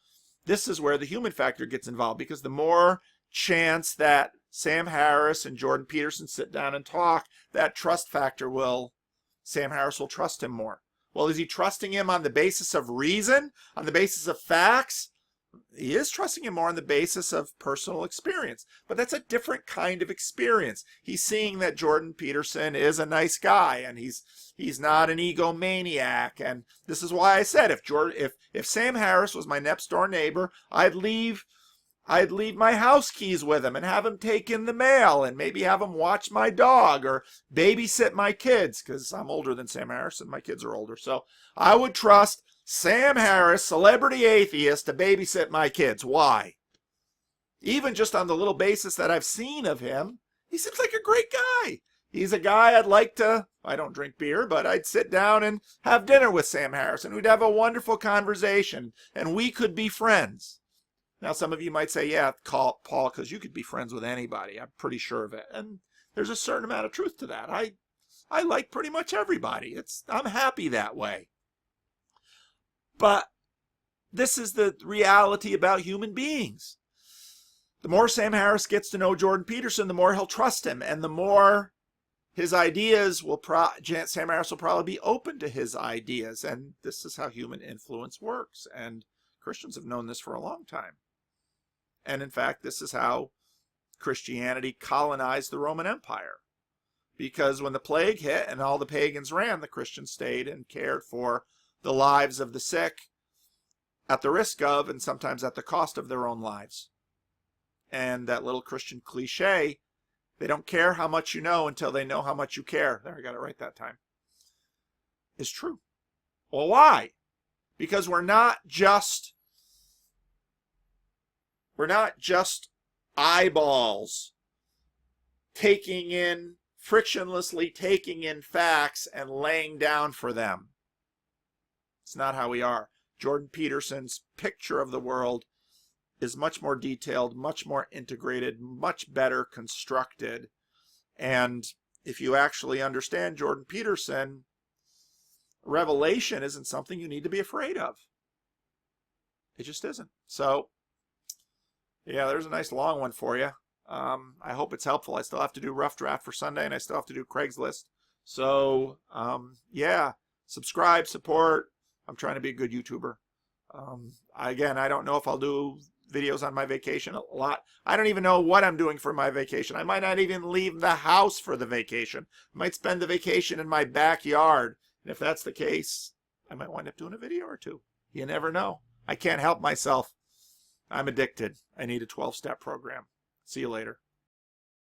this is where the human factor gets involved, because the more chance that Sam Harris and Jordan Peterson sit down and talk, that trust factor Sam Harris will trust him more. Well, is he trusting him on the basis of reason, on the basis of facts? He is trusting him more on the basis of personal experience, but that's a different kind of experience. He's seeing that Jordan Peterson is a nice guy, and he's not an egomaniac. And this is why I said if Sam Harris was my next door neighbor, I'd leave my house keys with him and have him take in the mail and maybe have him watch my dog or babysit my kids, because I'm older than Sam Harris and my kids are older. So I would trust Sam Harris, celebrity atheist, to babysit my kids. Why? Even just on the little basis that I've seen of him, he seems like a great guy. He's a guy I'd like to, I don't drink beer, but I'd sit down and have dinner with Sam Harris, and we'd have a wonderful conversation, and we could be friends. Now, some of you might say, yeah, Paul, because you could be friends with anybody. I'm pretty sure of it. And there's a certain amount of truth to that. I like pretty much everybody. I'm happy that way. But this is the reality about human beings. The more Sam Harris gets to know Jordan Peterson, the more he'll trust him, and the more his ideas Sam Harris will probably be open to his ideas. And this is how human influence works. And Christians have known this for a long time. And in fact, this is how Christianity colonized the Roman Empire. Because when the plague hit and all the pagans ran, the Christians stayed and cared for the lives of the sick at the risk of, and sometimes at the cost of, their own lives. And that little Christian cliche, they don't care how much you know until they know how much you care. There, I got it right that time. Is true. Well, why? Because we're not just eyeballs frictionlessly taking in facts and laying down for them. It's not how we are. Jordan Peterson's picture of the world is much more detailed, much more integrated, much better constructed. And if you actually understand Jordan Peterson, revelation isn't something you need to be afraid of. It just isn't. So, yeah, there's a nice long one for you. I hope it's helpful. I still have to do rough draft for Sunday, and I still have to do Craigslist. So, yeah, subscribe, support. I'm trying to be a good YouTuber. Again, I don't know if I'll do videos on my vacation a lot. I don't even know what I'm doing for my vacation. I might not even leave the house for the vacation. I might spend the vacation in my backyard. And if that's the case, I might wind up doing a video or two. You never know. I can't help myself. I'm addicted. I need a 12-step program. See you later.